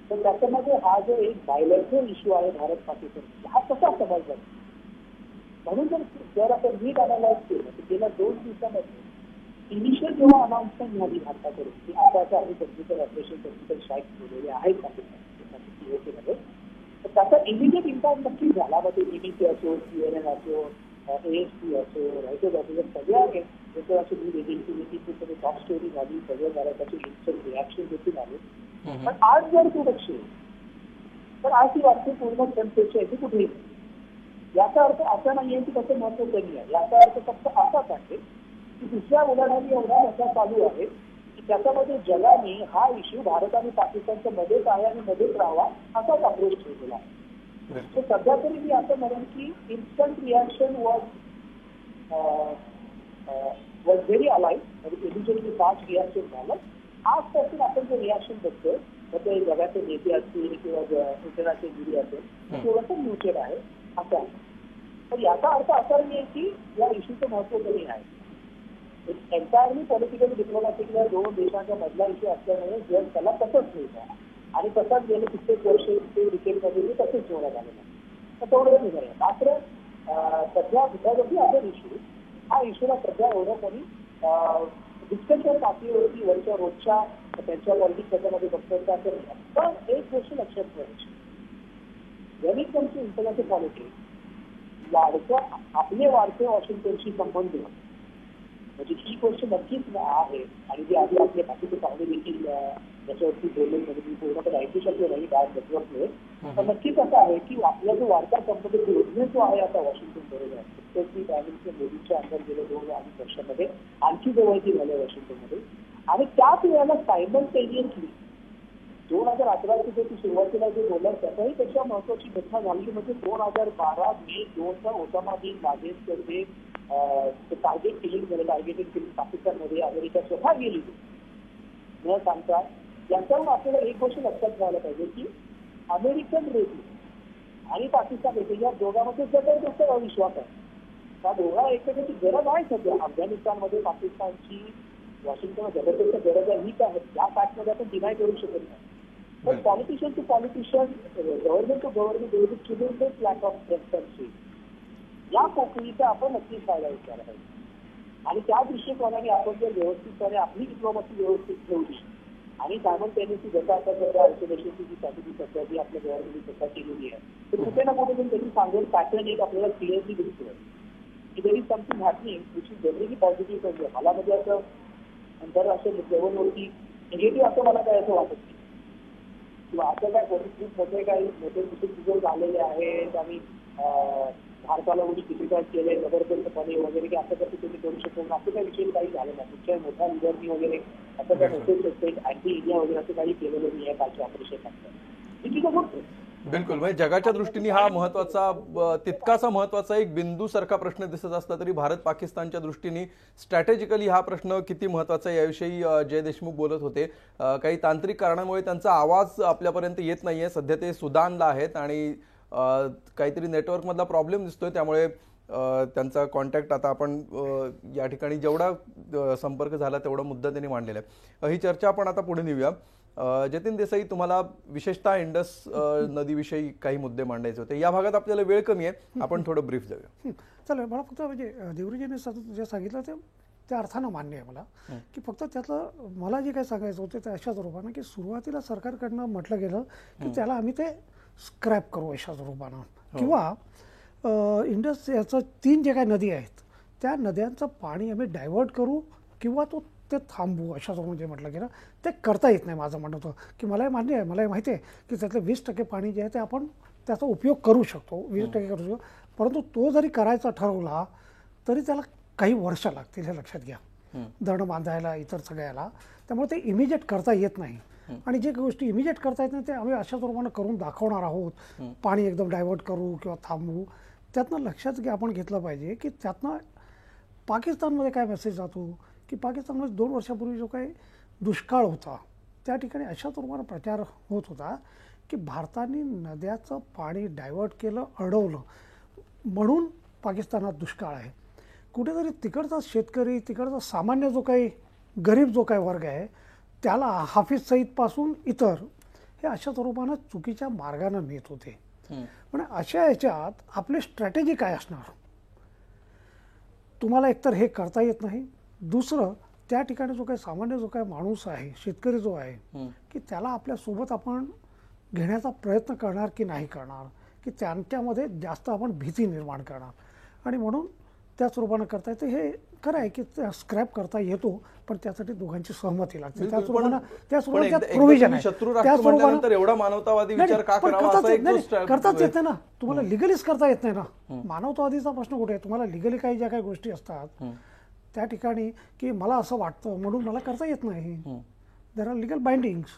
तर त्याच्यामध्ये हा जो एक बायलॅटरल इश्यू आहे भारत पाकिस्तान, हा कसा समजला. म्हणून जर आपण नीट अनालाइज केलं तर गेल्या 2 दिवसामध्ये इनिशियल जेव्हा अनाउन्समेंट झाली भारताकडून की आता आम्ही सर्जिकल ऑपरेशन सर्जिकल स्ट्राईक केलेले आहेत पाकिस्तानमध्ये, तर त्याचा इमिडिएट इम्पॅक्ट नक्कीच झाला. मग ते BBC असो, CNN असो, AFP असो, रॉयटर्स असो, सगळ्या इंटरनॅशनल न्यूज एजन्सीनी ती खूप टॉप स्टोरी झाली, सगळं झालं, त्याचे इन्स्टंट रिॲक्शन देखील आले. पण आज जर तू बघशील तर आज ही वाटते पूर्ण जनतेची आहे ती कुठेही. याचा अर्थ असा नाहीये की त्याचं महत्व कमी आहे. याचा अर्थ फक्त असाच आहे की दुसऱ्या उलाढाली एवढ्या मोठ्या चालू आहेत की त्याच्यामध्ये जगाने हा इश्यू भारत आणि पाकिस्तानच्या मध्येच आहे आणि मध्येच राहावा असाच अप्रोच ठेवलेला आहे. तर सध्या तरी मी असं म्हणेन की instant reaction was very alive, म्हणजे इमिजिएटली फास्ट रिॲक्शन झालं. आजपासून आपण जे रिॲक्शन बघतोय तर ते जगाचे नेते असतील किंवा इंटरनॅशनल मीडिया असेल थोडंसं म्युटेड आहे असं आहे. तर याचा अर्थ असा नाही की या इश्यूचं महत्व कमी आहे. एन्टायरली पॉलिटिकल डिप्लोमॅटिकला 2 देशांच्या मधला इश्यू असल्यामुळे जग त्याला तसंच ठेवतं आणि तसाच गेले कित्येक वर्ष डिकेडमध्ये तसंच ठेवण्यात आलेलं आहे. तर तेवढं नाही आहे. मात्र सध्या विभागाची अदर इश्यू हा इश्यूला सध्या एवढं कोणी डिस्कशन पातळीवरती वरच्या रोजच्या त्यांच्या पॉलिटिक्स त्याच्यामध्ये बघतात असं नाही. पण एक गोष्ट लक्षात ठेवायची, when it comes to international politics आपले वाढते वॉशिंग्टनशी संबंध म्हणजे ही गोष्ट नक्कीच आहे. आणि जे आधी आपले बाकीचे पाहुणे देखील त्याच्यावरती बोलले म्हणजे मी पूर्णपणे ऐकू शकलो नाही डाळ नेटवर्कमुळे, पण नक्कीच असं आहे की आपला जो वाढता संबंध जोडणे जो आहे आता वॉशिंग्टन बरोबर आहे, प्रत्येक प्रायमिनिस्टर मोदीच्या अंदर गेल्या 2-2.5 वर्षामध्ये आणखी जवळची झाल्या वॉशिंग्टनमध्ये. आणि त्याच वेळेला सायमल्टेनियसली 2011ची जे ती सुरुवातीला जे बोलला त्याचाही पेक्षा महत्वाची घटना झाली म्हणजे 2012 मे 2चा ओसामा बिन लादेनचं जे टार्गेट किलिंग झालं, टार्गेटेड किलिंग पाकिस्तानमध्ये अमेरिका स्वतः गेली न सांगता. याच्यावरून आपल्याला एक गोष्ट लक्षात घ्यायला पाहिजे की अमेरिकन रेजिम आणि पाकिस्तान रेजिम या दोघांमध्ये जबरदस्त अविश्वास आहे. त्या दोघा एकमेकांची गरज आहे सध्या. अफगाणिस्तानमध्ये पाकिस्तानची वॉशिंग्टन जबरदस्त गरज आहे, ही काय या फॅक्टमध्ये आपण डिनाय करू शकत नाही. पण politician to politician, government to government tribunal lack of transparency या पोकळीचा आपण नक्कीच फायदा विचारला पाहिजे. आणि त्या दृष्टिकोनाने आपण जर व्यवस्थितपणे आपली डिप्लोमसी व्यवस्थित ठेवली आणि सायमल्टेनियसली जसं आता सध्या आयसोलेशनची जी स्ट्रॅटेजी सध्या जी आपल्या गव्हर्नमेंटने सध्या केलेली आहे तर कुठे ना कुठे त्यांनी सांगेल पॅटर्न एक आपल्याला क्लिअरली दिसतोय की there is something happening which is generally positive पाहिजे. मला म्हणजे असं आंतरराष्ट्रीय लेवलवरती निगेटिव्ह असं मला काय असं वाटत नाही किंवा असं काय खूप मोठे काही मोठे रिझल्ट झालेले आहेत आणि भारताला उडी क्रिटिसाइज केले जबरदस्तपणे वगैरे की असं कसं तुम्ही करू शकतो असं काही विषय काही झालं नाही. कुठच्या मोठ्या लिडरनी वगैरे असं काय मोठे अँटी इंडिया वगैरे असं काही केलेलं नाही आहे कालच्या ऑपरेशन नंतर. बिलकुल, म्हणजे जगाच्या दृष्टीने हा महत्वाचा तितकासा महत्वाचा एक बिंदू सारखा प्रश्न दिसत असला तरी भारत पाकिस्तानच्या दृष्टीने स्ट्रॅटेजिकली हा प्रश्न किती महत्वाचा आहे याविषयी जय देशमुख बोलत होते. काही तांत्रिक कारणामुळे त्यांचा आवाज आपल्यापर्यंत येत नाहीये. सध्या ते सुदानला आहेत आणि काहीतरी नेटवर्कमधला प्रॉब्लेम दिसतोय, त्यामुळे त्यांचा कॉन्टॅक्ट आता आपण या ठिकाणी जेवढा संपर्क झाला तेवढा मुद्दा त्यांनी मांडलेला आहे. ही चर्चा आपण आता पुढे नेऊया. जतीन देसाई, तुम्हाला विशेषतः इंडस नदीविषयी काही मुद्दे मांडायचे होते. या भागात आपल्याला वेळ कमी आहे, आपण थोडं ब्रीफ जाऊया. चालेल. मला फक्त म्हणजे देवरीजीने जे सांगितलं ते त्या अर्थानं मान्य आहे मला की फक्त त्यातलं मला जे काही सांगायचं होतं ते अशाच रूपानं की सुरुवातीला सरकारकडनं म्हटलं गेलं की त्याला आम्ही ते स्क्रॅप करू अशाच रूपानं किंवा इंडस याचं 3 जे काही नदी आहेत त्या नद्यांचं पाणी आम्ही डायव्हर्ट करू किंवा ते थांबवू अशाच म्हणजे म्हटलं गेलं. ते करता येत नाही. माझं म्हणणं होतं की मलाही मान्य आहे, मलाही माहिती आहे की त्यातलं 20% पाणी जे आहे ते आपण त्याचा उपयोग करू शकतो, 20% करू शकतो. परंतु तो जरी करायचा ठरवला तरी त्याला काही वर्ष लागतील हे लक्षात घ्या, धरण बांधायला इतर सगळ्याला. त्यामुळे ते इमिजिएट करता येत नाही. आणि जे गोष्टी इमिजिएट करता येत नाही ते आम्ही अशाच रूपानं करून दाखवणार आहोत. पाणी एकदम डायव्हर्ट करू किंवा थांबवू. त्यातनं लक्षात घ्या आपण घेतलं पाहिजे की त्यातनं पाकिस्तानमध्ये काय मेसेज जातो की पाकिस्तानमध्ये 2 वर्षापूर्वी जो काही दुष्काळ होता त्या ठिकाणी अशा स्वरूपानं प्रचार होत होता की भारताने नद्याचं पाणी डायव्हर्ट केलं, अडवलं, म्हणून पाकिस्तानात दुष्काळ आहे. कुठेतरी तिकडचा शेतकरी, तिकडचा सामान्य जो काही गरीब जो काही वर्ग आहे त्याला हाफिज सईदपासून इतर हे अशा स्वरूपानं चुकीच्या मार्गानं नेत होते. पण अशा याच्यात आपली स्ट्रॅटेजी काय असणार? तुम्हाला एकतर हे करता येत नाही, दुसरं त्या ठिकाणी जो काही सामान्य जो काही माणूस आहे, शेतकरी जो आहे की त्याला आपल्यासोबत आपण घेण्याचा प्रयत्न करणार की नाही करणार, की त्यांच्यामध्ये जास्त आपण भीती निर्माण करणार. आणि म्हणून त्या स्वरूपानं करता येतं. हे खरं आहे की स्क्रॅप करता येतो, पण त्यासाठी दोघांची सहमती लागते. त्या स्वरूपानं प्रोव्हिजन आहे. शत्रू राष्ट्र म्हटल्यानंतर एवढा मानवतावादी विचार का करावा असा एक करताच येत नाही ना. तुम्हाला लिगलीच करता येत नाही ना. मानवतावादीचा प्रश्न कुठे आहे? तुम्हाला लिगली काही ज्या काही गोष्टी असतात त्या ठिकाणी की मला असं वाटतं म्हणून मला करता येत नाही. देर आर लिगल बाइंडिंग्स,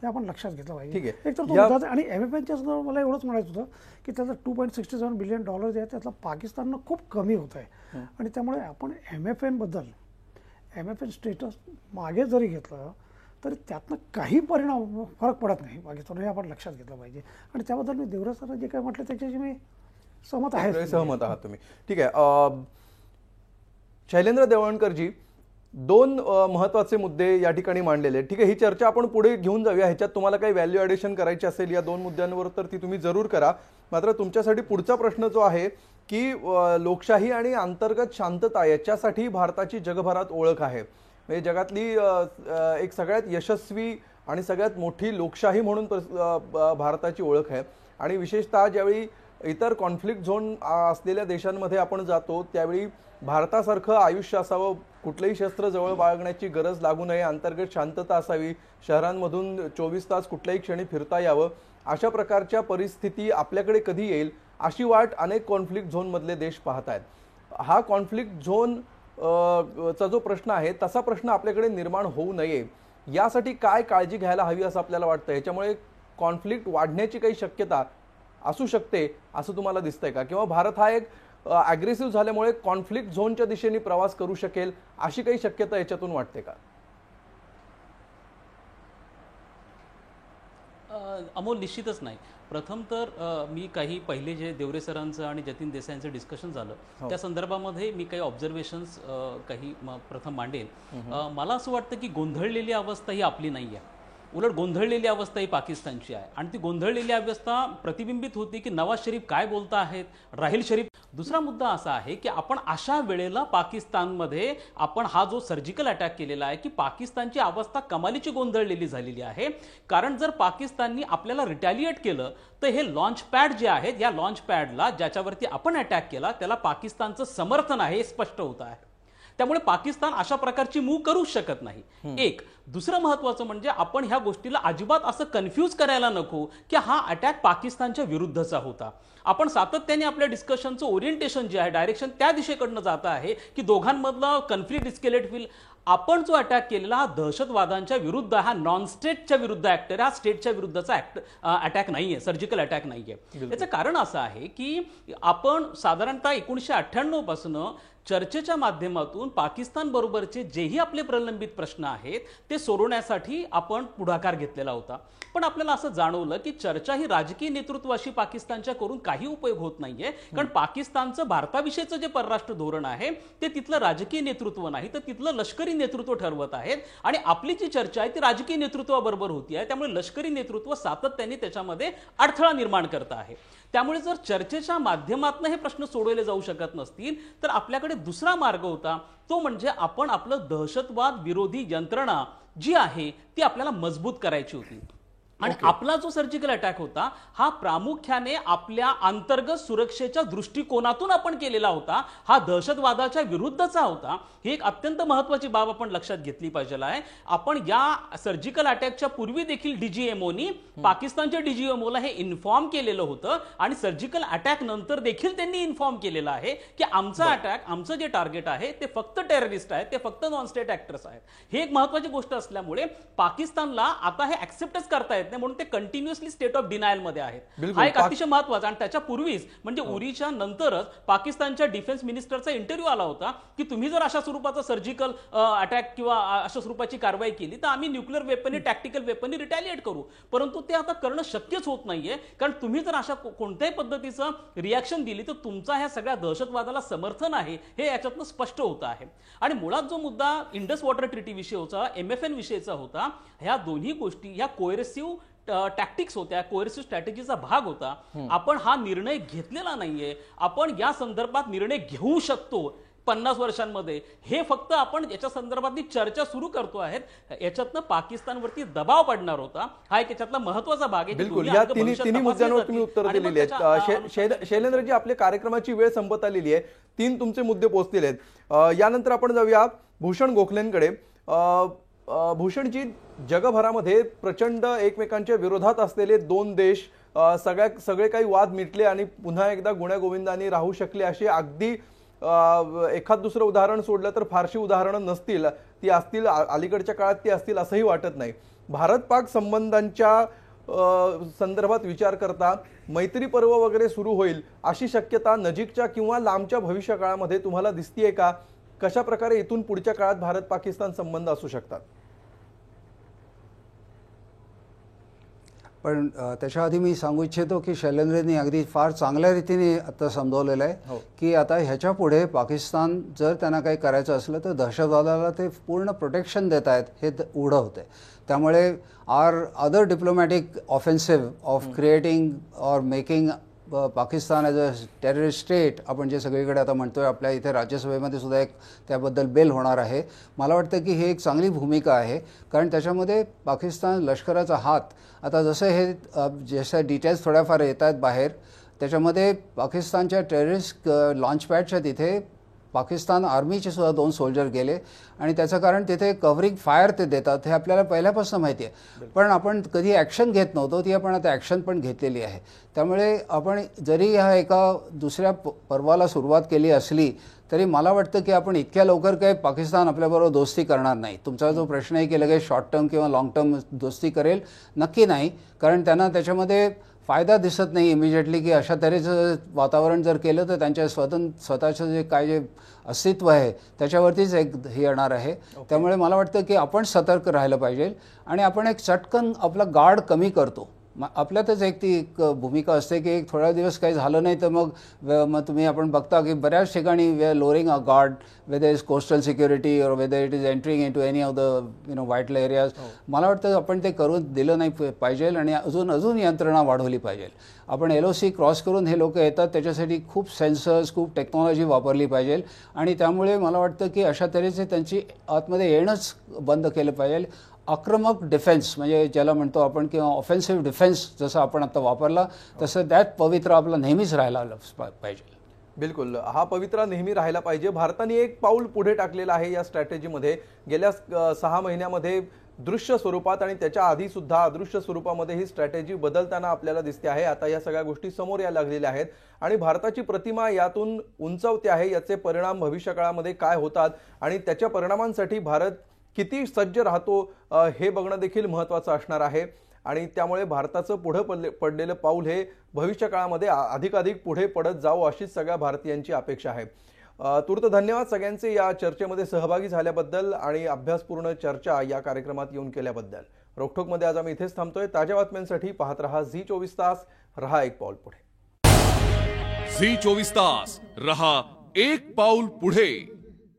हे आपण लक्षात घेतलं पाहिजे. एक तर तो आणि MFNच्या संदर्भात मला एवढंच म्हणायचं होतं की त्याचा $2.67 बिलियन जे आहे त्यातला पाकिस्ताननं खूप कमी होत आहे. आणि त्यामुळे आपण MFN स्टेटस मागे जरी घेतलं तरी त्यातनं काही फरक पडत नाही पाकिस्तान, हे आपण लक्षात घेतलं पाहिजे. आणि त्याबद्दल मी देवराज सर जे काय म्हटलं त्याच्याशी मी सहमत आहे. सहमत आहात तुम्ही? ठीक आहे. शैलेंद्र देवळणकरजी, 2 महत्त्वाचे मुद्दे या ठिकाणी मांडलेले आहेत. ठीक आहे, ही चर्चा आपण पुढे घेऊन जाऊया. ह्याच्यात तुम्हाला काही व्हॅल्यू ॲडिशन करायची असेल या 2 मुद्द्यांवर तर ती तुम्ही जरूर करा. मात्र तुमच्यासाठी पुढचा प्रश्न जो आहे की लोकशाही आणि अंतर्गत शांतता याच्यासाठी भारताची जगभरात ओळख आहे. म्हणजे जगातली एक सगळ्यात यशस्वी आणि सगळ्यात मोठी लोकशाही म्हणून भारताची ओळख आहे. आणि विशेषतः ज्यावेळी इतर कॉन्फ्लिक्ट झोन असलेल्या देशांमध्ये आपण जातो त्यावेळी भारतासारखं आयुष्य असावं, कुठलंही शस्त्र जवळ बाळगण्याची गरज लागू नये, अंतर्गत शांतता असावी, शहरांमधून 24 तास कुठल्याही क्षणी फिरता यावं, अशा प्रकारच्या परिस्थिती आपल्याकडे कधी येईल अशी वाट अनेक कॉन्फ्लिक्ट झोनमधले देश पाहत आहेत. हा कॉन्फ्लिक्ट झोन चा जो प्रश्न आहे तसा प्रश्न आपल्याकडे निर्माण होऊ नये यासाठी काय काळजी घ्यायला हवी असं आपल्याला वाटतं? याच्यामुळे कॉन्फ्लिक्ट वाढण्याची काही शक्यता असू शकते असं तुम्हाला दिसतंय का? किंवा भारत हा एक अग्रेसिव्ह झाल्यामुळे कॉन्फ्लिक्ट झोनच्या दिशेने प्रवास करू शकेल अशी काही शक्यता याच्यातून वाटते का? अमोल, निश्चितच नाही. प्रथम तर मी काही पहिले जे देवरे सरांचं आणि जतीन देसाईंचं डिस्कशन झालं त्या संदर्भामध्ये मी काही ऑब्झर्वेशन्स काही प्रथम मांडेल. मला असं वाटतं की गोंधळलेली अवस्था ही आपली नाही आहे, उलट गोंधळलेली अवस्था ही पाकिस्तानची आहे. आणि ती गोंधळलेली अवस्था प्रतिबिंबित होती की नवाज शरीफ काय बोलता आहेत, राहील शरीफ. दुसरा मुद्दा असा आहे की आपण अशा वेळेला पाकिस्तानमध्ये आपण हा जो सर्जिकल अटॅक केलेला आहे की पाकिस्तानची अवस्था कमालीची गोंधळलेली झालेली आहे. कारण जर पाकिस्ताननी आपल्याला रिटॅलिएट केलं तर हे लॉन्च पॅड जे आहेत या लॉन्च पॅडला ज्याच्यावरती आपण अटॅक केला त्याला पाकिस्तानचं समर्थन आहे हे स्पष्ट होत आहे. त्यामुळे पाकिस्तान अशा प्रकारची मूव करू शकत नाही. एक दुसरं महत्वाचं म्हणजे आपण ह्या गोष्टीला अजिबात असं कन्फ्यूज करायला नको की हा अटॅक पाकिस्तानच्या विरुद्धचा होता. आपण सातत्याने आपल्या डिस्कशनचं ओरिएंटेशन जे आहे, डायरेक्शन त्या दिशेकडनं जात आहे की दोघांमधलं कन्फ्लिक्ट डिस्केलेट होईल. आपण जो अटॅक केलेला हा दहशतवादांच्या विरुद्ध, हा नॉन स्टेटच्या विरुद्ध ऍक्टर, हा स्टेटच्या विरुद्धचा अटॅक नाहीये, सर्जिकल अटॅक नाहीये. याचं कारण असं आहे की आपण साधारणतः 1998 पासून चर्चेच्या माध्यमातून पाकिस्तान बरोबरचे जेही आपले प्रलंबित प्रश्न आहेत ते सोडवण्यासाठी आपण पुढाकार घेतलेला होता. पण आपल्याला असं जाणवलं की चर्चा ही राजकीय नेतृत्वाशी पाकिस्तानच्या करून काही उपयोग होत नाहीये. कारण पाकिस्तानचं भारताविषयीचं जे परराष्ट्र धोरण आहे ते तिथलं राजकीय नेतृत्व नाही तर तिथलं लष्करी नेतृत्व ठरवत आहेत. आणि आपली जी चर्चा आहे ती राजकीय नेतृत्वाबरोबर होती आहे. त्यामुळे लष्करी नेतृत्व सातत्याने त्याच्यामध्ये अडथळा निर्माण करत आहे. त्यामुळे जर चर्चेच्या माध्यमातून हे प्रश्न सोडवले जाऊ शकत नसतील तर आपल्याकडे दुसरा मार्ग होता, तो म्हणजे आपण आपलं दहशतवाद विरोधी यंत्रणा जी आहे ती आपल्याला मजबूत करायची होती. आणि आपला जो सर्जिकल अटॅक होता हा प्रामुख्याने आपल्या अंतर्गत सुरक्षेच्या दृष्टिकोनातून आपण केलेला होता, हा दहशतवादाच्या विरुद्धचा होता. ही एक अत्यंत महत्वाची बाब आपण लक्षात घेतली पाहिजे आहे. आपण या सर्जिकल अटॅकच्या पूर्वी देखील डीजीएमओनी पाकिस्तानच्या डीजीएमओला हे इन्फॉर्म केलेलं होतं आणि सर्जिकल अटॅक नंतर देखील त्यांनी इन्फॉर्म केलेलं आहे की आमचा अटॅक, आमचं जे टार्गेट आहे ते फक्त टेररिस्ट आहेत, ते फक्त नॉन स्टेट ऍक्टर्स आहेत. ही एक महत्वाची गोष्ट असल्यामुळे पाकिस्तानला आता हे ऍक्सेप्टच करता येत नाही म्हणून ते कंटिन्युअसली स्टेट ऑफ डिनायल मध्ये आहेत. बिलकुल. हा एक अतिशय महत्वाचा. आणि त्याच्या पूर्वीच म्हणजे उरीच्या नंतरच पाकिस्तानच्या डिफेन्स मिनिस्टरचा इंटरव्ह्यू आला होता की तुम्ही जर अशा स्वरूपाचा सर्जिकल अटॅक किंवा अशा स्वरूपाची कारवाई केली तर आम्ही न्यूक्लिअर वेपननी टॅक्टिकल वेपननी रिटॅलिएट करू. परंतु ते आता करणं शक्यच होत नाहीये, कारण तुम्ही जर अशा कोणत्याही पद्धतीचं रिॲक्शन दिली तर तुमचा ह्या सगळ्या दहशतवादाला समर्थन आहे हे याच्यातनं स्पष्ट होत आहे. आणि मुळात जो मुद्दा इंडस वॉटर ट्रीटी विषयी होता, MFN विषयीचा होता, ह्या दोन्ही गोष्टी ह्या कोएरेसिव्ह टॅक्टिक्स होत्या, कोएरेसिव्ह स्ट्रॅटेजीचा भाग होता. आपण हा निर्णय घेतलेला नाहीये. आपण या संदर्भात निर्णय घेऊ शकतो 50 वर्षांमध्ये, हे फक्त आपण याच्या संदर्भातली चर्चा सुरू करतो आहेत. याच्यातनं पाकिस्तानवरती दबाव पडणार होता. हा एक याच्यातला महत्वाचा भाग आहे. बिलकुल. या तिन्ही मुद्द्यांवर तुम्ही उत्तर दिलेली आहेत. शैलेंद्रजी, आपल्या कार्यक्रमाची वेळ संपत आलेली आहे. 3 तुमचे मुद्दे पोहोचलेले आहेत. यानंतर आपण जाऊया भूषण गोखलेंकडे. भूषणजी, जगभरामध्ये प्रचंड एकमेकांच्या विरोधात असलेले 2 देश, सगळे काही वाद मिटले आणि पुन्हा एकदा गुण्यागोविंदाने राहू शकले असे अगदी एखाद दुसरं उदाहरण सोडलं तर फारशी उदाहरणं नसतील. ती असतील अलीकडच्या काळात, ती असतील असंही वाटत नाही. भारत पाक संबंधांच्या संदर्भात विचार करता मैत्री पर्व वगैरे सुरू होईल अशी शक्यता नजीकच्या किंवा लांबच्या भविष्य काळामध्ये तुम्हाला दिसतीये का? कशा प्रकारे इथून पुढच्या काळात भारत पाकिस्तान संबंध असू शकतात? पण त्याच्या आधी मी सांगू इच्छितो की शैलेंद्रनी अगदी फार चांगल्या रीतीने आता समजावलेलं आहे की आता ह्याच्या पुढे पाकिस्तान जर त्यांना काही करायचं असलं तर दहशतवादाला ते पूर्ण प्रोटेक्शन देत आहेत हे उघड होते. त्यामुळे other diplomatic offensive of creating or making Pakistan as a terrorist state, आपण जे सगळीकडे आता म्हणतोय, आपल्या इथे राज्यसभेमध्ये सुद्धा एक त्याबद्दल बेल होणार आहे. मला वाटतं की ही एक चांगली भूमिका आहे, कारण त्याच्यामध्ये पाकिस्तान लष्कराचा हात, आता जसं हे जसं डिटेल्स थोड्याफार येत आहेत बाहेर, त्याच्यामध्ये पाकिस्तानच्या टेररिस्ट लॉन्च पॅडच्या तिथे पाकिस्तान आर्मीचे सुद्धा 2 सोल्जर गेले आणि त्याचं कारण तिथे कव्हरिंग फायर ते देतात हे आपल्याला पहिल्यापासून माहिती आहे. पण आपण कधी ॲक्शन घेत नव्हतो, ती आपण आता ॲक्शन पण घेतलेली आहे. त्यामुळे आपण जरी ह्या एका दुसऱ्या पर्वाला सुरुवात केली असली तरी मला वाटतं की आपण इतक्या लवकर काही पाकिस्तान आपल्याबरोबर दोस्ती करणार नाही. तुमचा जो प्रश्न आहे की लगेच शॉर्ट टर्म किंवा लाँग टर्म दोस्ती करेल, नक्की नाही, कारण त्यांना त्याच्यामध्ये फायदा दिसत नाही इमिजिएटली की अशा तऱ्हेचं वातावरण जर केलं तर त्यांच्या स्वतःचं जे अस्तित्व आहे त्याच्यावरतीच एक हे येणार आहे. त्यामुळे मला वाटतं की आपण सतर्क राहिलं पाहिजे आणि आपण एक चटकन आपला गार्ड कमी करतो. आपल्यातच एक ती भूमिका असते की एक थोड्या दिवस काही झालं नाही तर मग तुम्ही आपण बघता की बऱ्याच ठिकाणी we are lowering a guard, whether is coastal security और whether it is entering into any of the white areas. मला वाटतं आपण ते करून दिलं नाही पाहिजे आणि अजून यंत्रणा वाढवली पाहिजे. आपण LOC क्रॉस करून हे लोक येतात, त्याच्यासाठी खूप सेन्सर्स, खूप टेक्नॉलॉजी वापरली पाहिजे आणि त्यामुळे मला वाटतं की अशा तऱ्हेचे त्यांची आतमध्ये येणंच बंद केलं पाहिजे. आक्रमक डिफेन्स म्हणजे ज्याला म्हणतो आपण किंवा ऑफेन्सिव्ह डिफेन्स जसं आपण आता वापरला तसं त्यात पवित्र आपला नेहमीच राहायला पाहिजे. बिलकुल, हा पवित्रा नेहमी राहायला पाहिजे. भारताने एक पाऊल पुढे टाकलेलं आहे या स्ट्रॅटेजीमध्ये. गेल्या 6 महिन्यामध्ये दृश्य स्वरूपात आणि त्याच्या आधी सुद्धा अदृश्य स्वरूपामध्ये ही स्ट्रॅटेजी बदलताना आपल्याला दिसते आहे. आता या सगळ्या गोष्टी समोर यायला लागलेल्या आहेत आणि भारताची प्रतिमा यातून उंचावते आहे. याचे परिणाम भविष्यकाळामध्ये काय होतात आणि त्याच्या परिणामांसाठी भारत किती सज्ज राहतो हे बघणं देखील महत्त्वाचं असणार आहे. आणि त्यामुळे भारताचं पुढे पडलेलं पाऊल हे भविष्य काळामध्ये अधिकाधिक पुढे पडत जावं अशीच सगळ्या भारतीयांची अपेक्षा आहे. तूर्त धन्यवाद सगळ्यांचे या चर्चेमध्ये सहभागी झाल्याबद्दल आणि अभ्यासपूर्ण चर्चा या कार्यक्रमात येऊन केल्याबद्दल. रोखोकमध्ये आज आम्ही इथेच थांबतोय. ताज्या बातम्यांसाठी पाहत रहा झी24 तास. रहा एक पाऊल पुढे. झी24 तास रहा एक पाऊल पुढे.